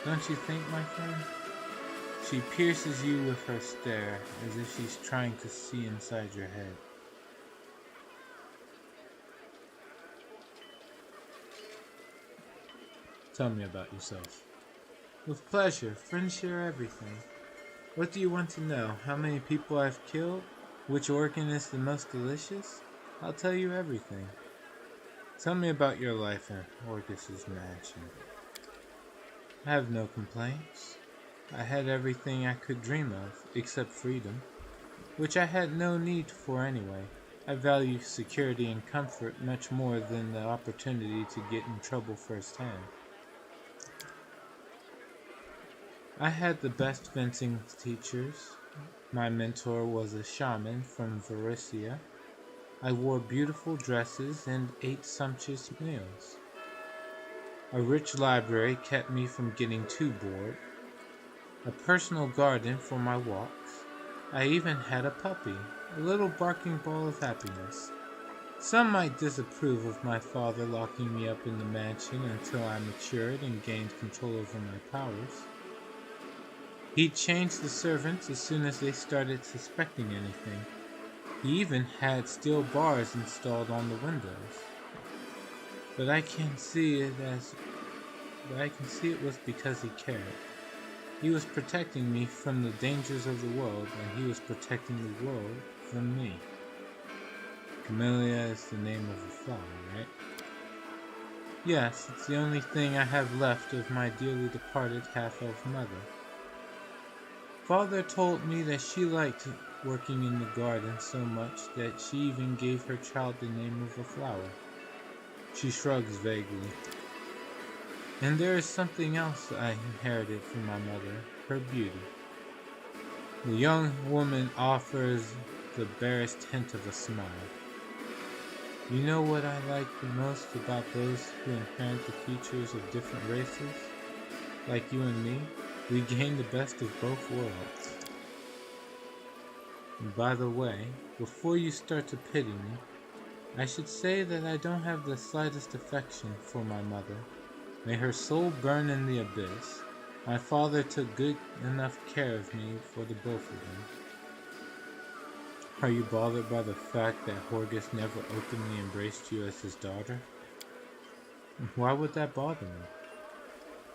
Don't you think, my friend? She pierces you with her stare, as if she's trying to see inside your head. Tell me about yourself. With pleasure. Friends share everything. What do you want to know? How many people I've killed? Which organ is the most delicious? I'll tell you everything. Tell me about your life in Orcus's mansion. I have no complaints. I had everything I could dream of, except freedom, which I had no need for anyway. I value security and comfort much more than the opportunity to get in trouble firsthand. I had the best fencing teachers. My mentor was a shaman from Varissia. I wore beautiful dresses and ate sumptuous meals. A rich library kept me from getting too bored. A personal garden for my walks. I even had a puppy, a little barking ball of happiness. Some might disapprove of my father locking me up in the mansion until I matured and gained control over my powers. He'd changed the servants as soon as they started suspecting anything. He even had steel bars installed on the windows. But I can see it was because he cared. He was protecting me from the dangers of the world, and he was protecting the world from me. Camellia is the name of a flower, right? Yes, it's the only thing I have left of my dearly departed half-elf mother. Father told me that she liked working in the garden so much that she even gave her child the name of a flower. She shrugs vaguely. And there is something else I inherited from my mother, her beauty. The young woman offers the barest hint of a smile. You know what I like the most about those who inherit the features of different races? Like you and me, we gain the best of both worlds. And by the way, before you start to pity me, I should say that I don't have the slightest affection for my mother. May her soul burn in the abyss. My father took good enough care of me for the both of them. Are you bothered by the fact that Horgus never openly embraced you as his daughter? Why would that bother me?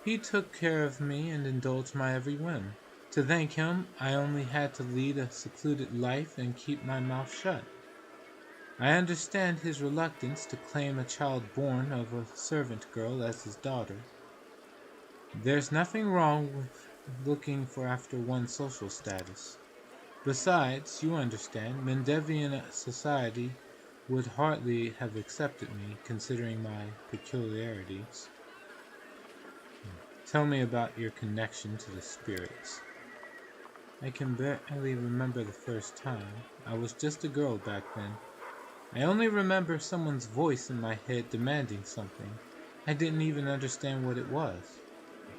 He took care of me and indulged my every whim. To thank him, I only had to lead a secluded life and keep my mouth shut. I understand his reluctance to claim a child born of a servant girl as his daughter. There's nothing wrong with looking for after one's social status. Besides, you understand, Mendevian society would hardly have accepted me, considering my peculiarities. Tell me about your connection to the spirits. I can barely remember the first time. I was just a girl back then. I only remember someone's voice in my head demanding something. I didn't even understand what it was.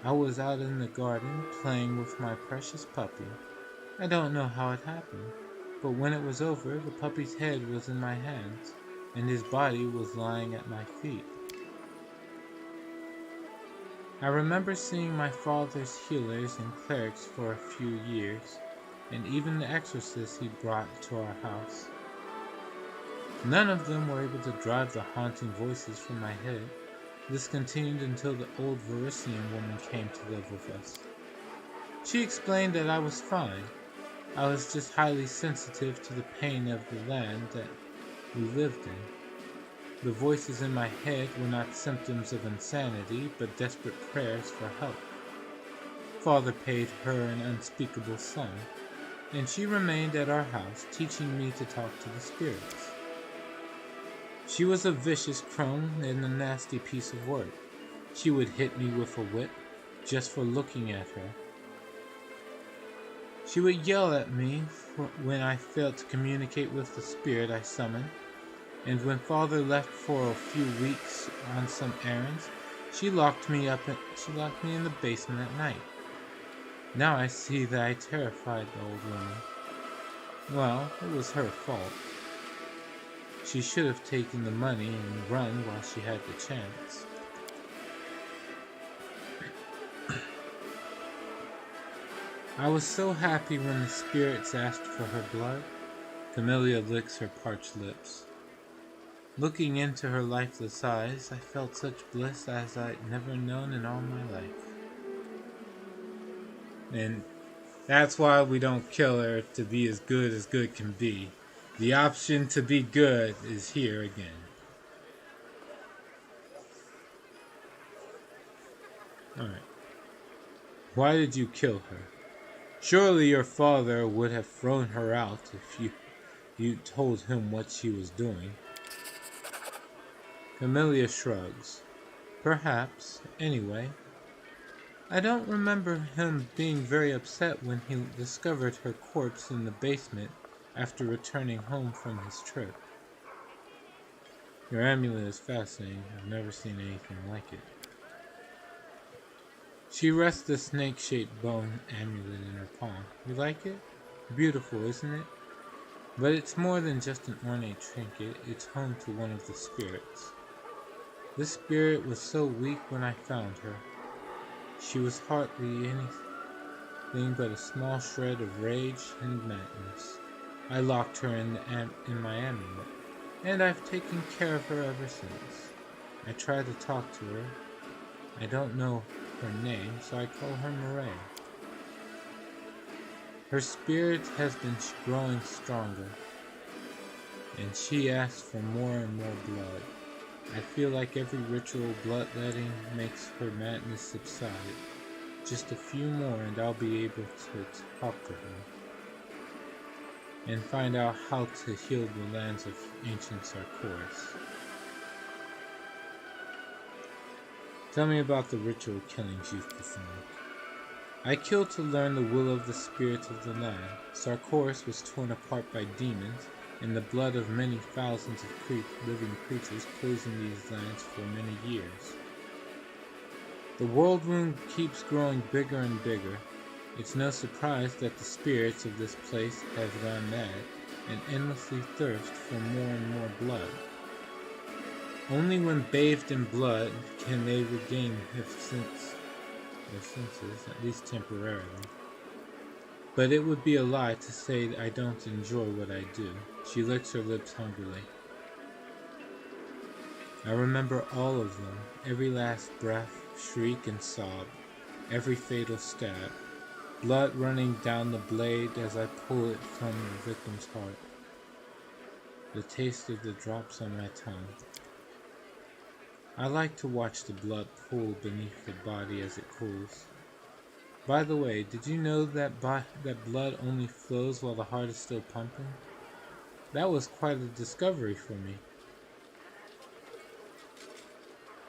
I was out in the garden playing with my precious puppy. I don't know how it happened, but when it was over, the puppy's head was in my hands, and his body was lying at my feet. I remember seeing my father's healers and clerics for a few years, and even the exorcists he brought to our house. None of them were able to drive the haunting voices from my head. This continued until the old Varisian woman came to live with us. She explained that I was fine. I was just highly sensitive to the pain of the land that we lived in. The voices in my head were not symptoms of insanity, but desperate prayers for help. Father paid her an unspeakable sum, and she remained at our house, teaching me to talk to the spirits. She was a vicious crone and a nasty piece of work. She would hit me with a whip just for looking at her. She would yell at me when I failed to communicate with the spirit I summoned, and when Father left for a few weeks on some errands, she locked me in the basement at night. Now I see that I terrified the old woman. Well, it was her fault. She should have taken the money and run while she had the chance. I was so happy when the spirits asked for her blood. Camellia licks her parched lips. Looking into her lifeless eyes, I felt such bliss as I'd never known in all my life. And that's why we don't kill her, to be as good can be. The option to be good is here again. Alright. Why did you kill her? Surely your father would have thrown her out if you told him what she was doing. Camellia shrugs. Perhaps. Anyway, I don't remember him being very upset when he discovered her corpse in the basement after returning home from his trip. Your amulet is fascinating. I've never seen anything like it. She rests the snake-shaped bone amulet in her palm. You like it? Beautiful, isn't it? But it's more than just an ornate trinket. It's home to one of the spirits. This spirit was so weak when I found her. She was hardly anything but a small shred of rage and madness. I locked her in my amulet, and I've taken care of her ever since. I tried to talk to her. I don't know her name, so I call her Murray. Her spirit has been growing stronger, and she asks for more and more blood. I feel like every ritual bloodletting makes her madness subside. Just a few more and I'll be able to talk to her and find out how to heal the lands of ancient Sarkoris. Tell me about the ritual killings you've performed. I killed to learn the will of the spirits of the land. Sarkoris was torn apart by demons, and the blood of many thousands of living creatures poisoned these lands for many years. The world wound keeps growing bigger and bigger. It's no surprise that the spirits of this place have gone mad and endlessly thirst for more and more blood. Only when bathed in blood can they regain their senses, at least temporarily. But it would be a lie to say I don't enjoy what I do. She licks her lips hungrily. I remember all of them, every last breath, shriek and sob, every fatal stab, blood running down the blade as I pull it from the victim's heart, the taste of the drops on my tongue. I like to watch the blood pool beneath the body as it cools. By the way, did you know that blood only flows while the heart is still pumping? That was quite a discovery for me.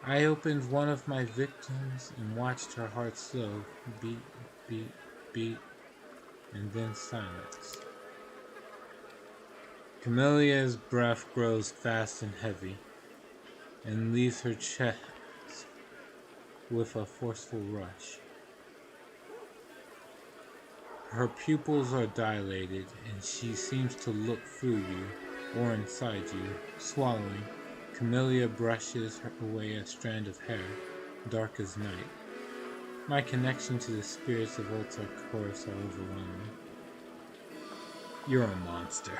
I opened one of my victims and watched her heart slow, beat, beat, beat, and then silence. Camelia's breath grows fast and heavy, and leaves her chest with a forceful rush. Her pupils are dilated, and she seems to look through you, or inside you. Swallowing, Camellia brushes away a strand of hair, dark as night. My connection to the spirits of Old Sarkoris are overwhelming. You're a monster.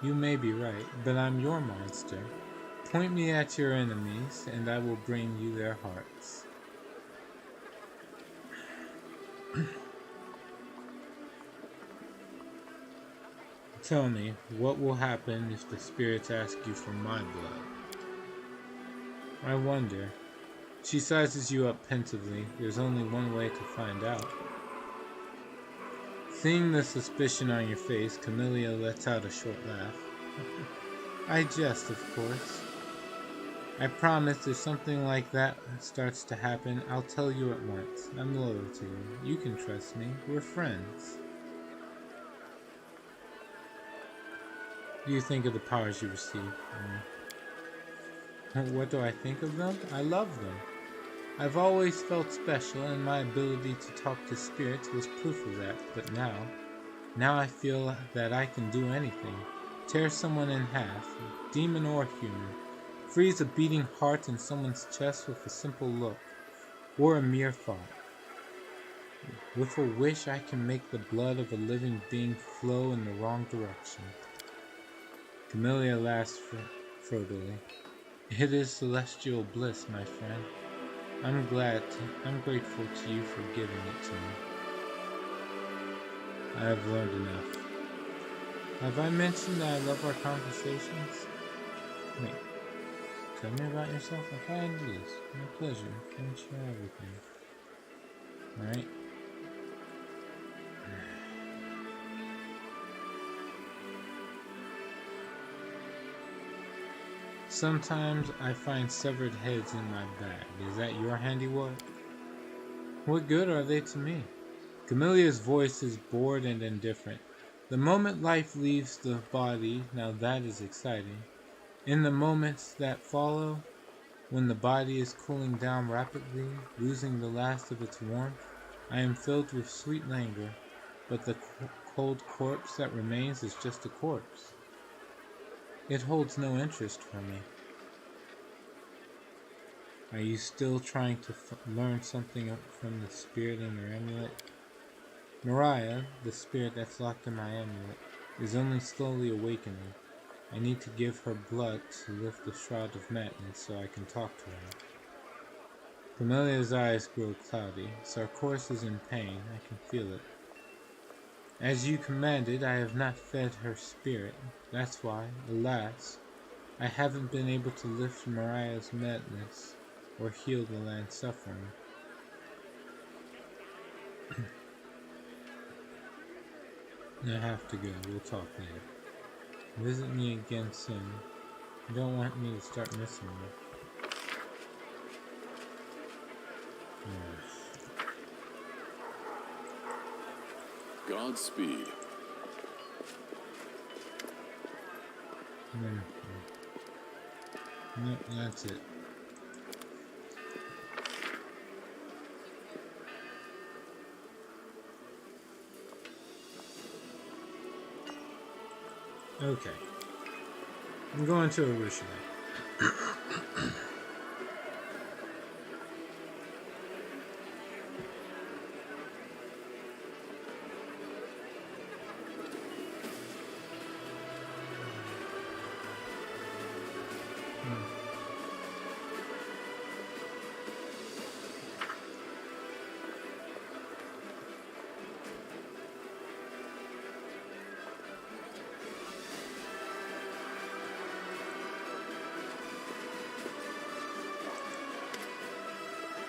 You may be right, but I'm your monster. Point me at your enemies, and I will bring you their hearts. Tell me, what will happen if the spirits ask you for my blood? I wonder. She sizes you up pensively. There's only one way to find out. Seeing the suspicion on your face, Camellia lets out a short laugh. I jest, of course. I promise if something like that starts to happen, I'll tell you at once. I'm loyal to you. You can trust me. We're friends. What do you think of the powers you receive? What do I think of them? I love them. I've always felt special, and my ability to talk to spirits was proof of that. But now I feel that I can do anything. Tear someone in half, demon or human. Freeze a beating heart in someone's chest with a simple look, or a mere thought. With a wish, I can make the blood of a living being flow in the wrong direction. Camellia laughs throatily. It is celestial bliss, my friend. I'm grateful to you for giving it to me. I have learned enough. Have I mentioned that I love our conversations? Wait, tell me about yourself. I thought I'd do this. My pleasure. Don't share everything. Alright? Sometimes I find severed heads in my bag. Is that your handiwork? What good are they to me? Camelia's voice is bored and indifferent. The moment life leaves the body, now that is exciting. In the moments that follow, when the body is cooling down rapidly, losing the last of its warmth, I am filled with sweet languor, but the cold corpse that remains is just a corpse. It holds no interest for me. Are you still trying to learn something from the spirit in your amulet? Mariah, the spirit that's locked in my amulet, is only slowly awakening. I need to give her blood to lift the shroud of madness so I can talk to her. Camelia's eyes grow cloudy. Sarkoris is in pain. I can feel it. As you commanded, I have not fed her spirit. That's why, alas, I haven't been able to lift Mariah's madness or heal the land's suffering. I have to go. We'll talk later. Visit me again soon. You don't want me to start missing you. Godspeed. Nope, that's it. Okay. I'm going to Arusha.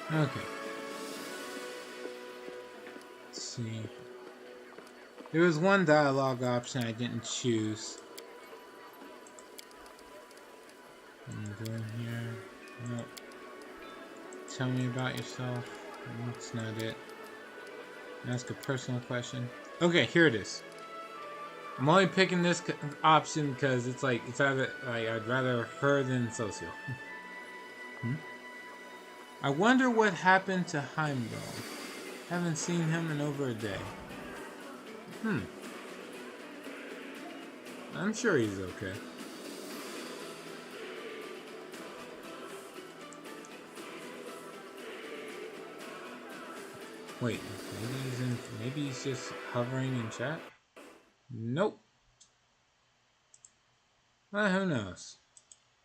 Okay. Let's see. There was one dialogue option I didn't choose. What am I doing here? Nope. Tell me about yourself. That's not it. Ask a personal question. Okay, here it is. I'm only picking this option because it's like, it's either, like, I'd rather her than Socio. I wonder what happened to Heimdall. Haven't seen him in over a day. I'm sure he's okay. Wait, maybe he's just hovering in chat? Nope. Well, who knows?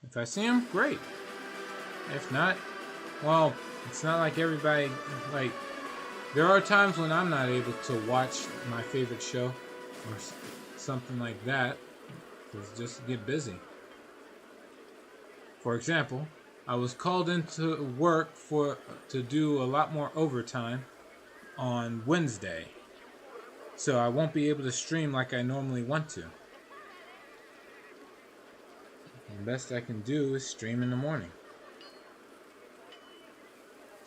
If I see him, great. If not, well, it's not like everybody, like, there are times when I'm not able to watch my favorite show or something like that, because just get busy. For example, I was called into work to do a lot more overtime on Wednesday, so I won't be able to stream like I normally want to. The best I can do is stream in the morning.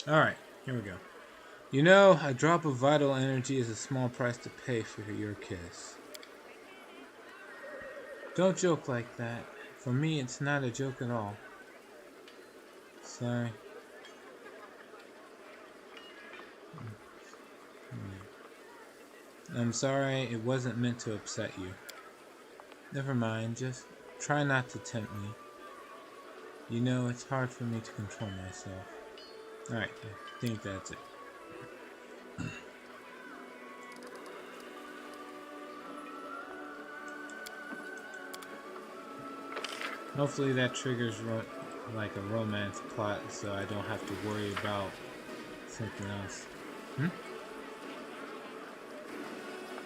Alright, here we go. You know, a drop of vital energy is a small price to pay for your kiss. Don't joke like that. For me, it's not a joke at all. Sorry. I'm sorry, it wasn't meant to upset you. Never mind, just try not to tempt me. You know, it's hard for me to control myself. Alright, I think that's it. Hopefully that triggers like a romance plot so I don't have to worry about something else.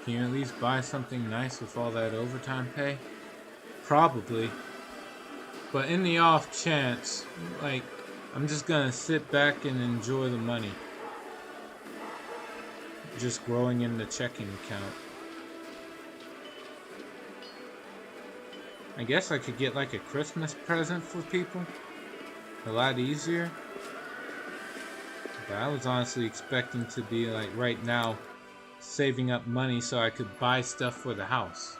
Can you at least buy something nice with all that overtime pay? Probably. But in the off chance, like, I'm just gonna sit back and enjoy the money. Just growing in the checking account. I guess I could get like a Christmas present for people. A lot easier. But I was honestly expecting to be like right now saving up money so I could buy stuff for the house.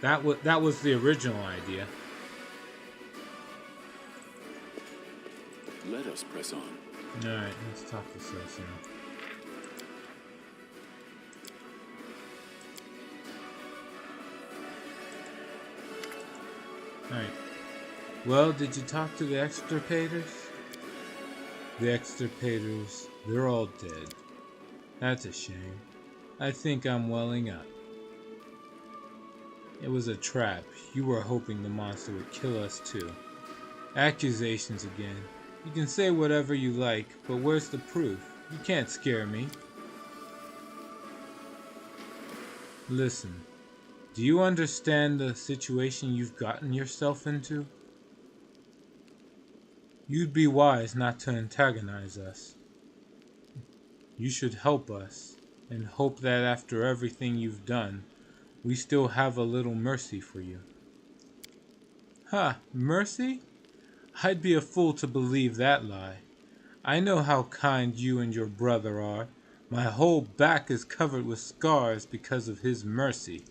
That was the original idea. Let us press on. Alright, let's talk to Socio. Alright. Well, did you talk to the extirpators? The extirpators, they're all dead. That's a shame. I think I'm welling up. It was a trap. You were hoping the monster would kill us too. Accusations again. You can say whatever you like, but where's the proof? You can't scare me. Listen, do you understand the situation you've gotten yourself into? You'd be wise not to antagonize us. You should help us, and hope that after everything you've done, we still have a little mercy for you. Ha, mercy? I'd be a fool to believe that lie. I know how kind you and your brother are. My whole back is covered with scars because of his mercy.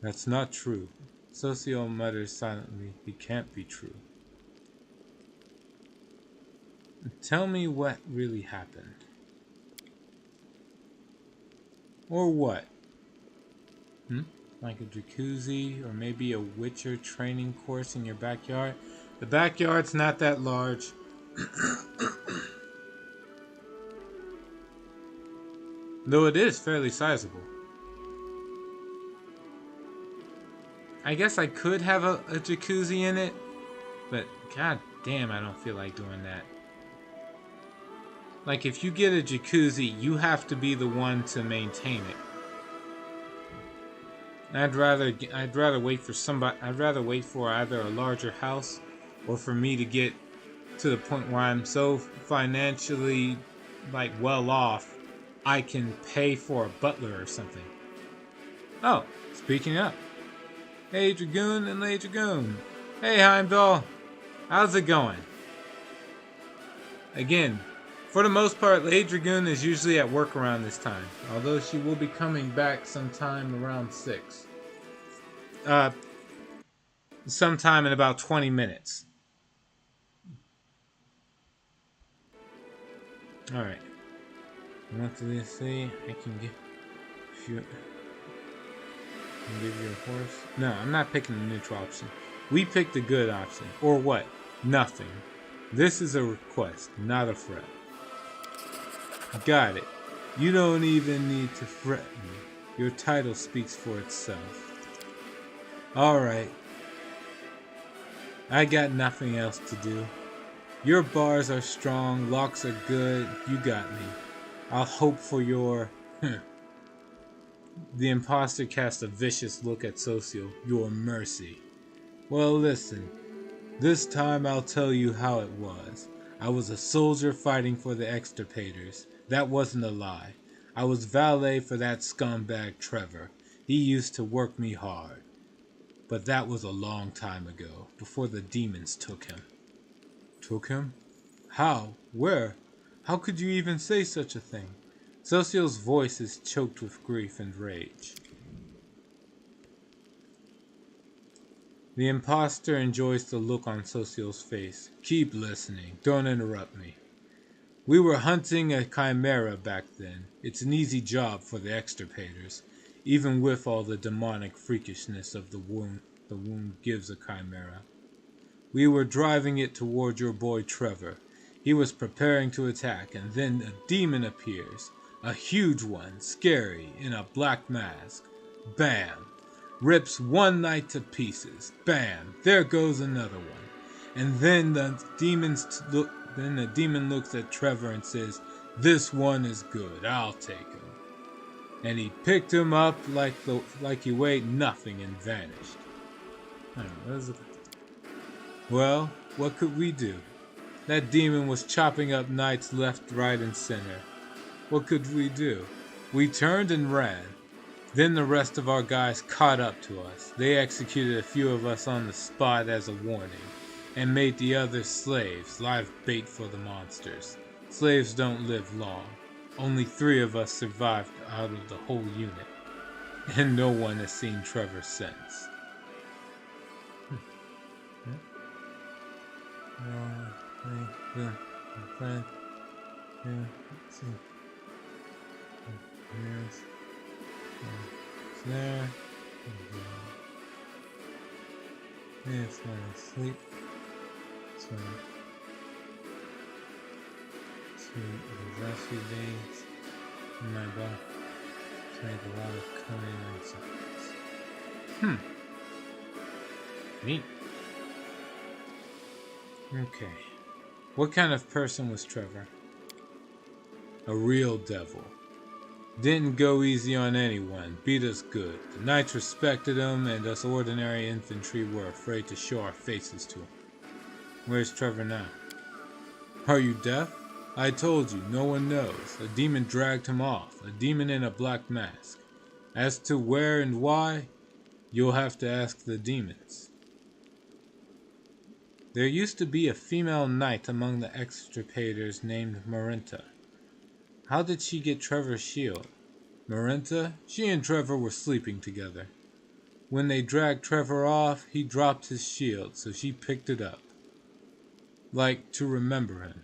That's not true. Socio mutters silently. It can't be true. Tell me what really happened. Or what? Like a jacuzzi or maybe a Witcher training course in your backyard? The backyard's not that large. Though it is fairly sizable. I guess I could have a jacuzzi in it, but god damn, I don't feel like doing that. Like, if you get a jacuzzi, you have to be the one to maintain it. I'd rather wait for somebody. I'd rather wait for either a larger house, or for me to get to the point where I'm so financially, like, well off, I can pay for a butler or something. Oh, speaking up. Hey, Dragoon and Lady Dragoon. Hey, Heimdall. How's it going? Again, for the most part, Lady Dragoon is usually at work around this time, although she will be coming back sometime around 6. Sometime in about 20 minutes. Alright. What do they say? I can give you a horse? No, I'm not picking the neutral option. We picked the good option. Or what? Nothing. This is a request, not a threat. Got it. You don't even need to threaten me. Your title speaks for itself. Alright. I got nothing else to do. Your bars are strong, locks are good, you got me. I'll hope for your... The imposter cast a vicious look at Socio. Your mercy. Well, listen. This time I'll tell you how it was. I was a soldier fighting for the extirpators. That wasn't a lie. I was valet for that scumbag Trevor. He used to work me hard. But that was a long time ago, before the demons took him. Took him? How? Where? How could you even say such a thing? Socio's voice is choked with grief and rage. The imposter enjoys the look on Socio's face. Keep listening. Don't interrupt me. We were hunting a chimera back then. It's an easy job for the extirpators, even with all the demonic freakishness of the wound gives a chimera. We were driving it toward your boy Trevor. He was preparing to attack, and then a demon appears. A huge one, scary, in a black mask. Bam! Rips one knight to pieces. Bam! There goes another one. And then the demon looks at Trevor and says, "This one is good. I'll take him." And he picked him up like he weighed nothing and vanished. Well, what could we do? That demon was chopping up knights left, right, and center. What could we do? We turned and ran. Then the rest of our guys caught up to us. They executed a few of us on the spot as a warning, and made the others slaves, live bait for the monsters. Slaves don't live long. Only 3 of us survived out of the whole unit, and no one has seen Trevor since. Friend. There. It's not asleep. So, the last few days in my book, made a lot of cunning insights. Neat. Okay. What kind of person was Trevor? A real devil. Didn't go easy on anyone, beat us good. The knights respected him, and us ordinary infantry were afraid to show our faces to him. Where's Trevor now? Are you deaf? I told you, no one knows. A demon dragged him off, a demon in a black mask. As to where and why, you'll have to ask the demons. There used to be a female knight among the extirpators named Marinta. How did she get Trevor's shield? Marinta? She and Trevor were sleeping together. When they dragged Trevor off, he dropped his shield, so she picked it up. Like, to remember him.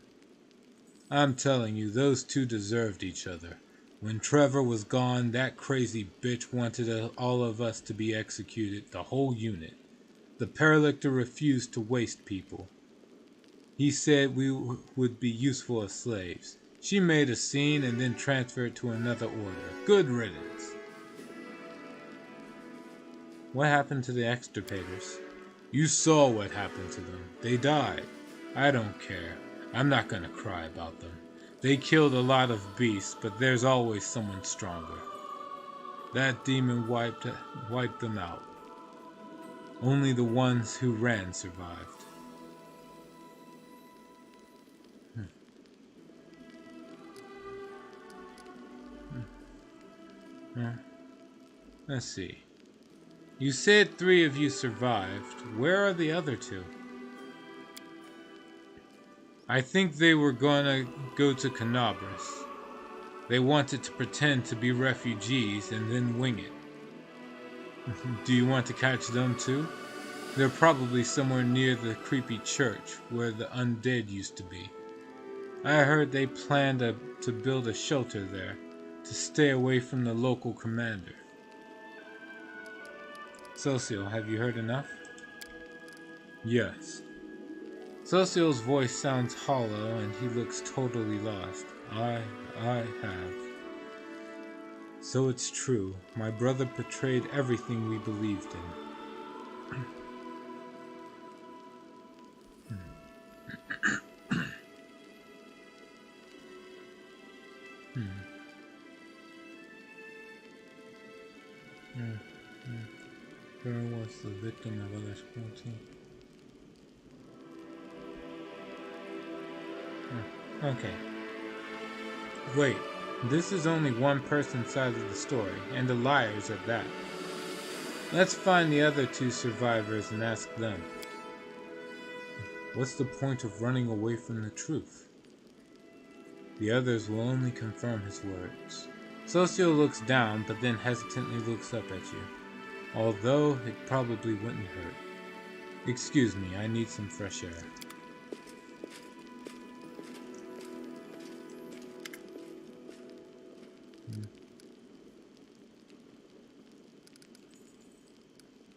I'm telling you, those two deserved each other. When Trevor was gone, that crazy bitch wanted all of us to be executed, the whole unit. The Paralictor refused to waste people. He said we would be useful as slaves. She made a scene and then transferred to another order. Good riddance. What happened to the extirpators? You saw what happened to them. They died. I don't care. I'm not gonna cry about them. They killed a lot of beasts, but there's always someone stronger. That demon wiped them out. Only the ones who ran survived. Let's see. You said 3 of you survived. Where are the other 2? I think they were gonna go to Canabras. They wanted to pretend to be refugees and then wing it. Do you want to catch them too? They're probably somewhere near the creepy church where the undead used to be. I heard they planned to build a shelter there to stay away from the local commander. Socio, have you heard enough? Yes. Socio's voice sounds hollow and he looks totally lost. I have. So it's true. My brother betrayed everything we believed in. Girl was the victim of others' cruelty. Okay. Wait, this is only one person's side of the story, and the liars at that. Let's find the other 2 survivors and ask them. What's the point of running away from the truth? The others will only confirm his words. Socio looks down, but then hesitantly looks up at you. Although it probably wouldn't hurt. Excuse me, I need some fresh air.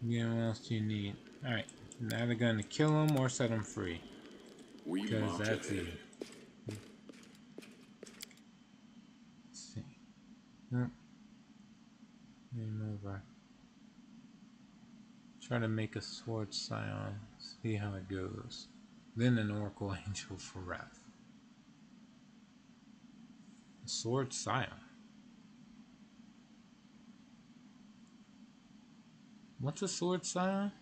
Yeah, what else do you need? Alright, now they're gonna kill him or set him free. Because that's it. Let's see. Nope. Game over. Try to make a sword scion. See how it goes. Then an oracle angel for wrath. A sword scion. What's a sword scion?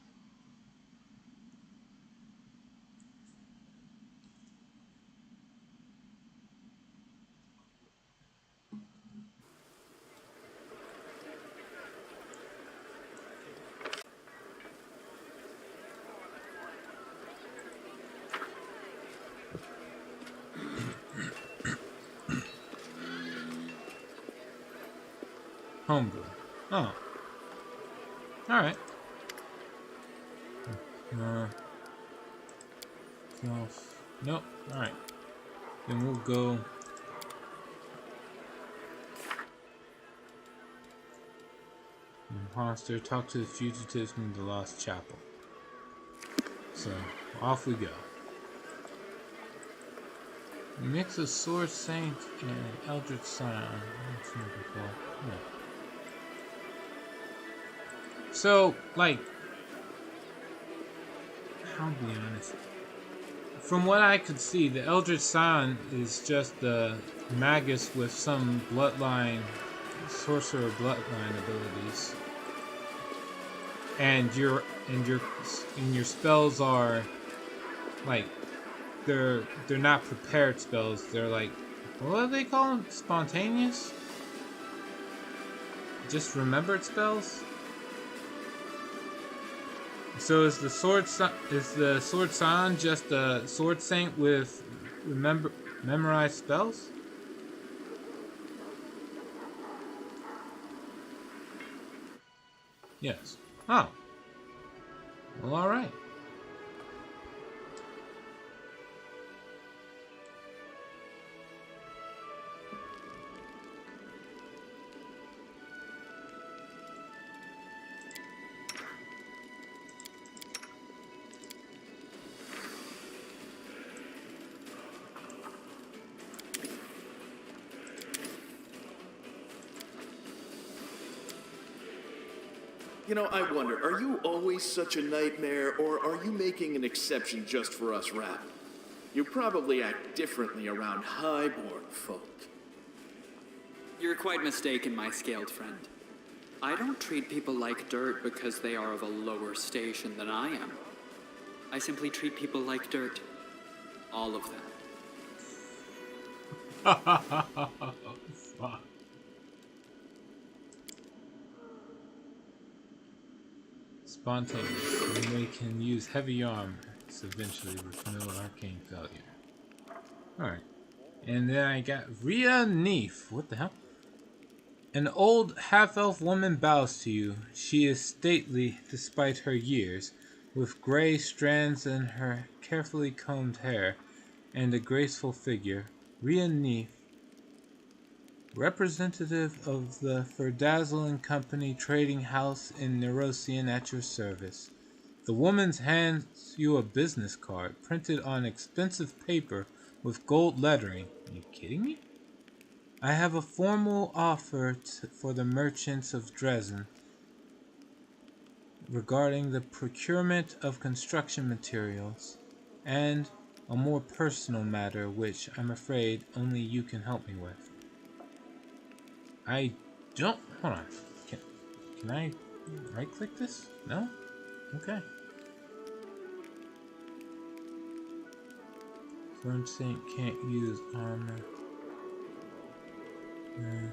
Homebrew. Oh. Alright. Nope. Alright. Then we'll go. Imposter, talk to the fugitives from the Lost Chapel. So, off we go. Mix of Sword Saint and Eldritch Scion. Yeah. So, like, I'll be honest. From what I could see, the Eldritch Scion is just the magus with some bloodline, sorcerer bloodline abilities, and your spells are like they're not prepared spells. They're like, what do they call them? Spontaneous? Just remembered spells. So is the sword scion just a sword saint with memorized spells? Yes. Oh. Well, all right. You know, I wonder, are you always such a nightmare, or are you making an exception just for us Rapp? You probably act differently around highborn folk. You're quite mistaken, my scaled friend. I don't treat people like dirt because they are of a lower station than I am. I simply treat people like dirt. All of them. Fuck. Spontaneous. And we can use heavy armor eventually with no arcane failure. Alright. And then I got Rhea Neef. What the hell? An old half-elf woman bows to you. She is stately despite her years, with gray strands in her carefully combed hair and a graceful figure. Rhea Neef, representative of the Ferdazzle and Company trading house in Nerosian, at your service. The woman hands you a business card printed on expensive paper with gold lettering. Are you kidding me? I have a formal offer for the merchants of Dresden regarding the procurement of construction materials and a more personal matter which I'm afraid only you can help me with. I don't... Hold on. Can I right-click this? No? Okay. Firm Saint can't use armor. And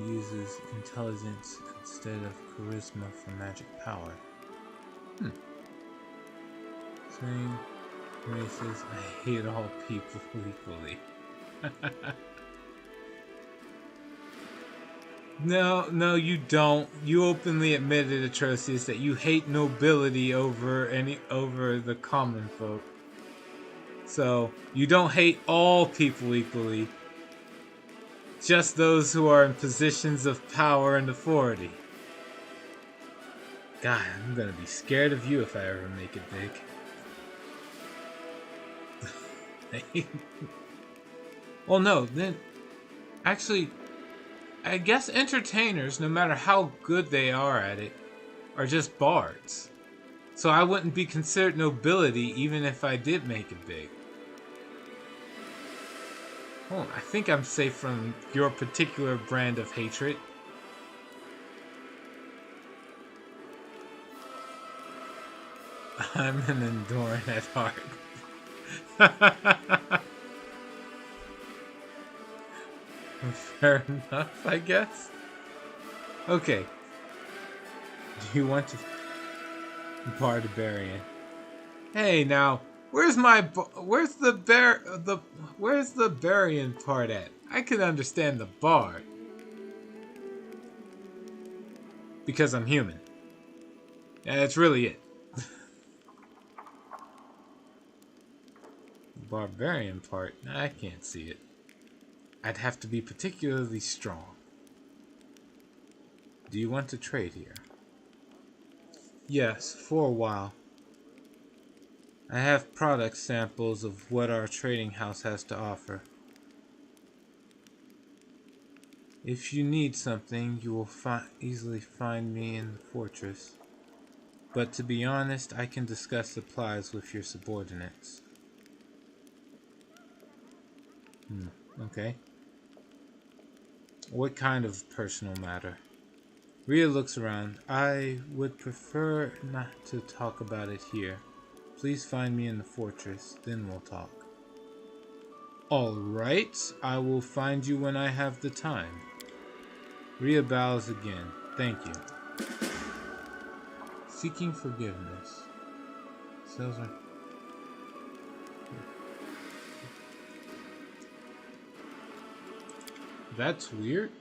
uses intelligence instead of charisma for magic power. Saying races, I hate all people equally. No, you don't. You openly admitted, Atrocious, that you hate nobility over the common folk. So you don't hate all people equally. Just those who are in positions of power and authority. God, I'm gonna be scared of you if I ever make it big. Well, no, then... Actually, I guess entertainers, no matter how good they are at it, are just bards. So I wouldn't be considered nobility even if I did make it big. Oh, I think I'm safe from your particular brand of hatred. I'm an Endoran at heart. Fair enough, I guess. Okay. Do you want to... Barbarian. Hey, now... Where's the Barian part at? I can understand the bard. Because I'm human. Yeah, that's really it. The barbarian part, I can't see it. I'd have to be particularly strong. Do you want to trade here? Yes, for a while. I have product samples of what our trading house has to offer. If you need something, you will easily find me in the fortress. But to be honest, I can discuss supplies with your subordinates. Okay. What kind of personal matter? Rhea looks around. I would prefer not to talk about it here. Please find me in the fortress, then we'll talk. Alright, I will find you when I have the time. Rhea bows again. Thank you. Seeking forgiveness. Salesman. That's weird.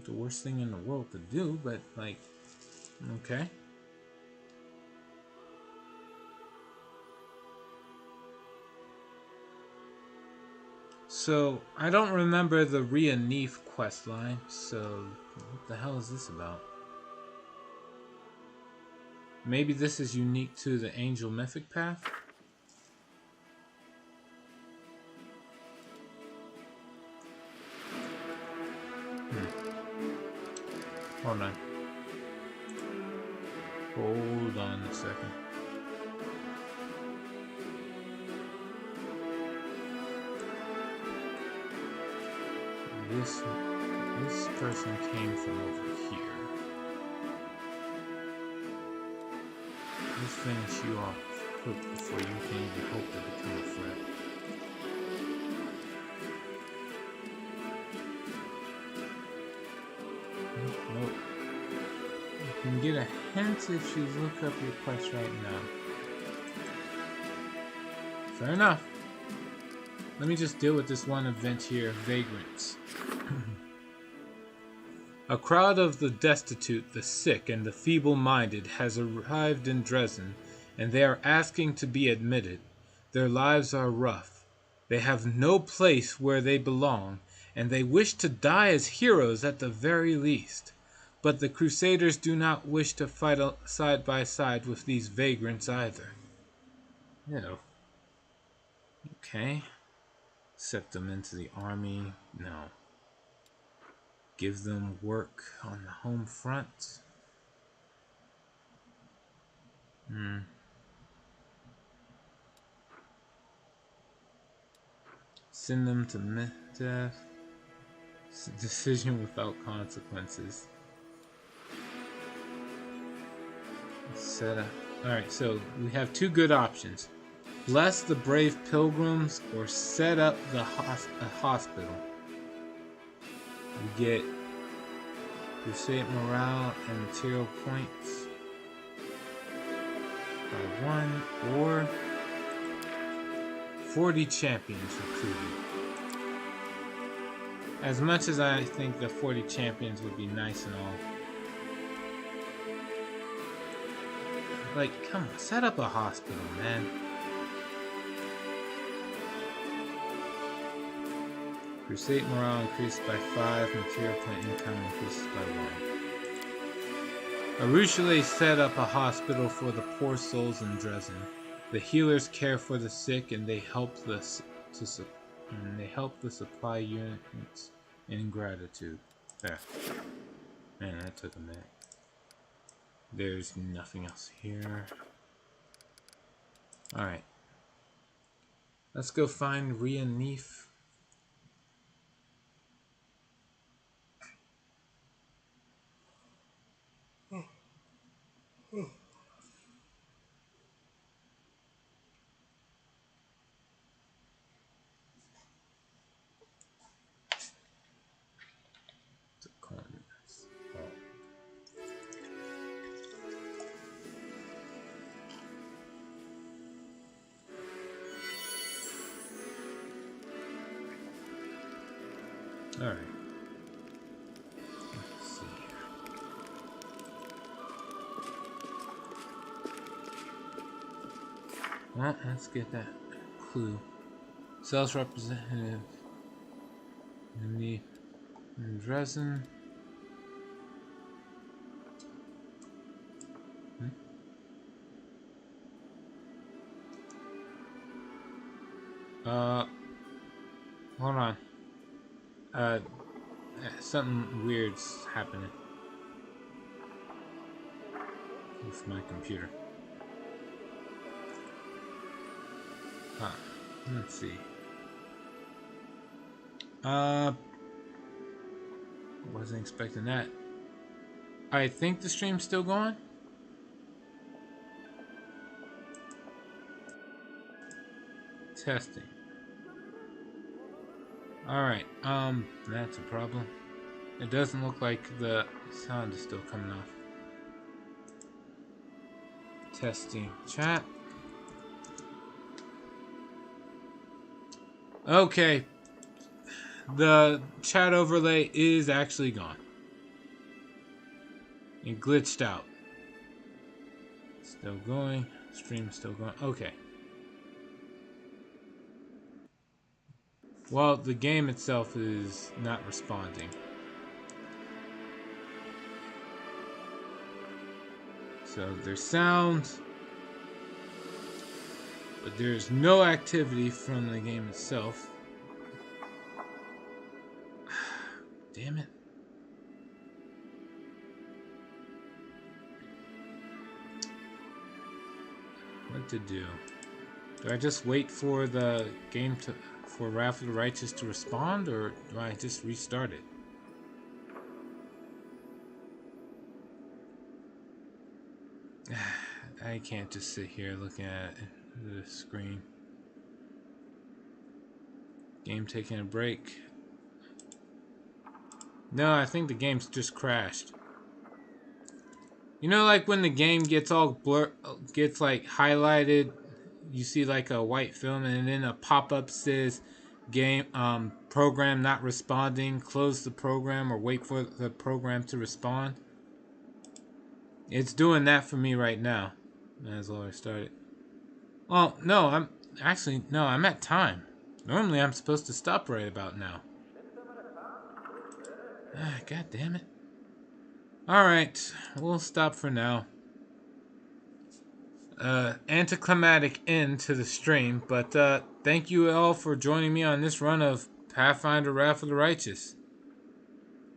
The worst thing in the world to do, but like, okay. So I don't remember the Rhea Neef questline, so what the hell is this about? Maybe this is unique to the Angel Mythic Path? Hold on. Hold on a second. This person came from over here. Let's finish you off quick before you can even hope to become a threat. Nope. You can get a hint if you look up your quest right now. Fair enough. Let me just deal with this one event here, vagrants. A crowd of the destitute, the sick, and the feeble-minded has arrived in Dresden, and they are asking to be admitted. Their lives are rough. They have no place where they belong, and they wish to die as heroes at the very least. But the Crusaders do not wish to fight side by side with these vagrants either. No. Okay. Accept them into the army. No. Give them work on the home front. Send them to death. Decision without consequences. Set up. Alright, so we have two good options. Bless the brave pilgrims or set up the hospital. We get crusade morale and material points by 1 or 40 champions recruited. As much as I think the 40 champions would be nice and all. Like, come on, set up a hospital, man. Crusade morale increased by 5, material point income increases by 1. Arushale set up a hospital for the poor souls in Dresden. The healers care for the sick, and they help the supply units in gratitude. There. Man, that took a minute. There's nothing else here. Alright. Let's go find Ria Neef. Alright. Let's see here. Well, let's get that clue. Sales representative in Dresden. Hold on. Something weird's happening with my computer. Let's see. Wasn't expecting that. I think the stream's still going. Testing. Alright, that's a problem. It doesn't look like the sound is still coming off. Testing chat. Okay. The chat overlay is actually gone. It glitched out. Still going. Stream still going. Okay. Well, the game itself is not responding. So there's sound, but there's no activity from the game itself. Damn it. what to do. Do I just wait for the game for Wrath of the Righteous to respond, or do I just restart it? I can't just sit here looking at the screen. Game taking a break. No, I think the game's just crashed. You know, like when the game gets all gets like highlighted, you see like a white film, and then a pop-up says game program not responding, close the program or wait for the program to respond. It's doing that for me right now. As well, I started. Well, no, I'm at time. Normally I'm supposed to stop right about now. God damn it. Alright, we'll stop for now. Anticlimactic end to the stream, but thank you all for joining me on this run of Pathfinder Wrath of the Righteous.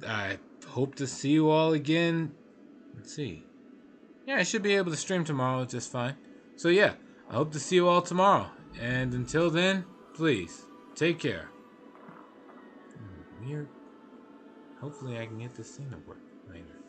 I hope to see you all again. Let's see. Yeah, I should be able to stream tomorrow just fine. So yeah, I hope to see you all tomorrow. And until then, please, take care. Weird. Hopefully I can get this thing to work later.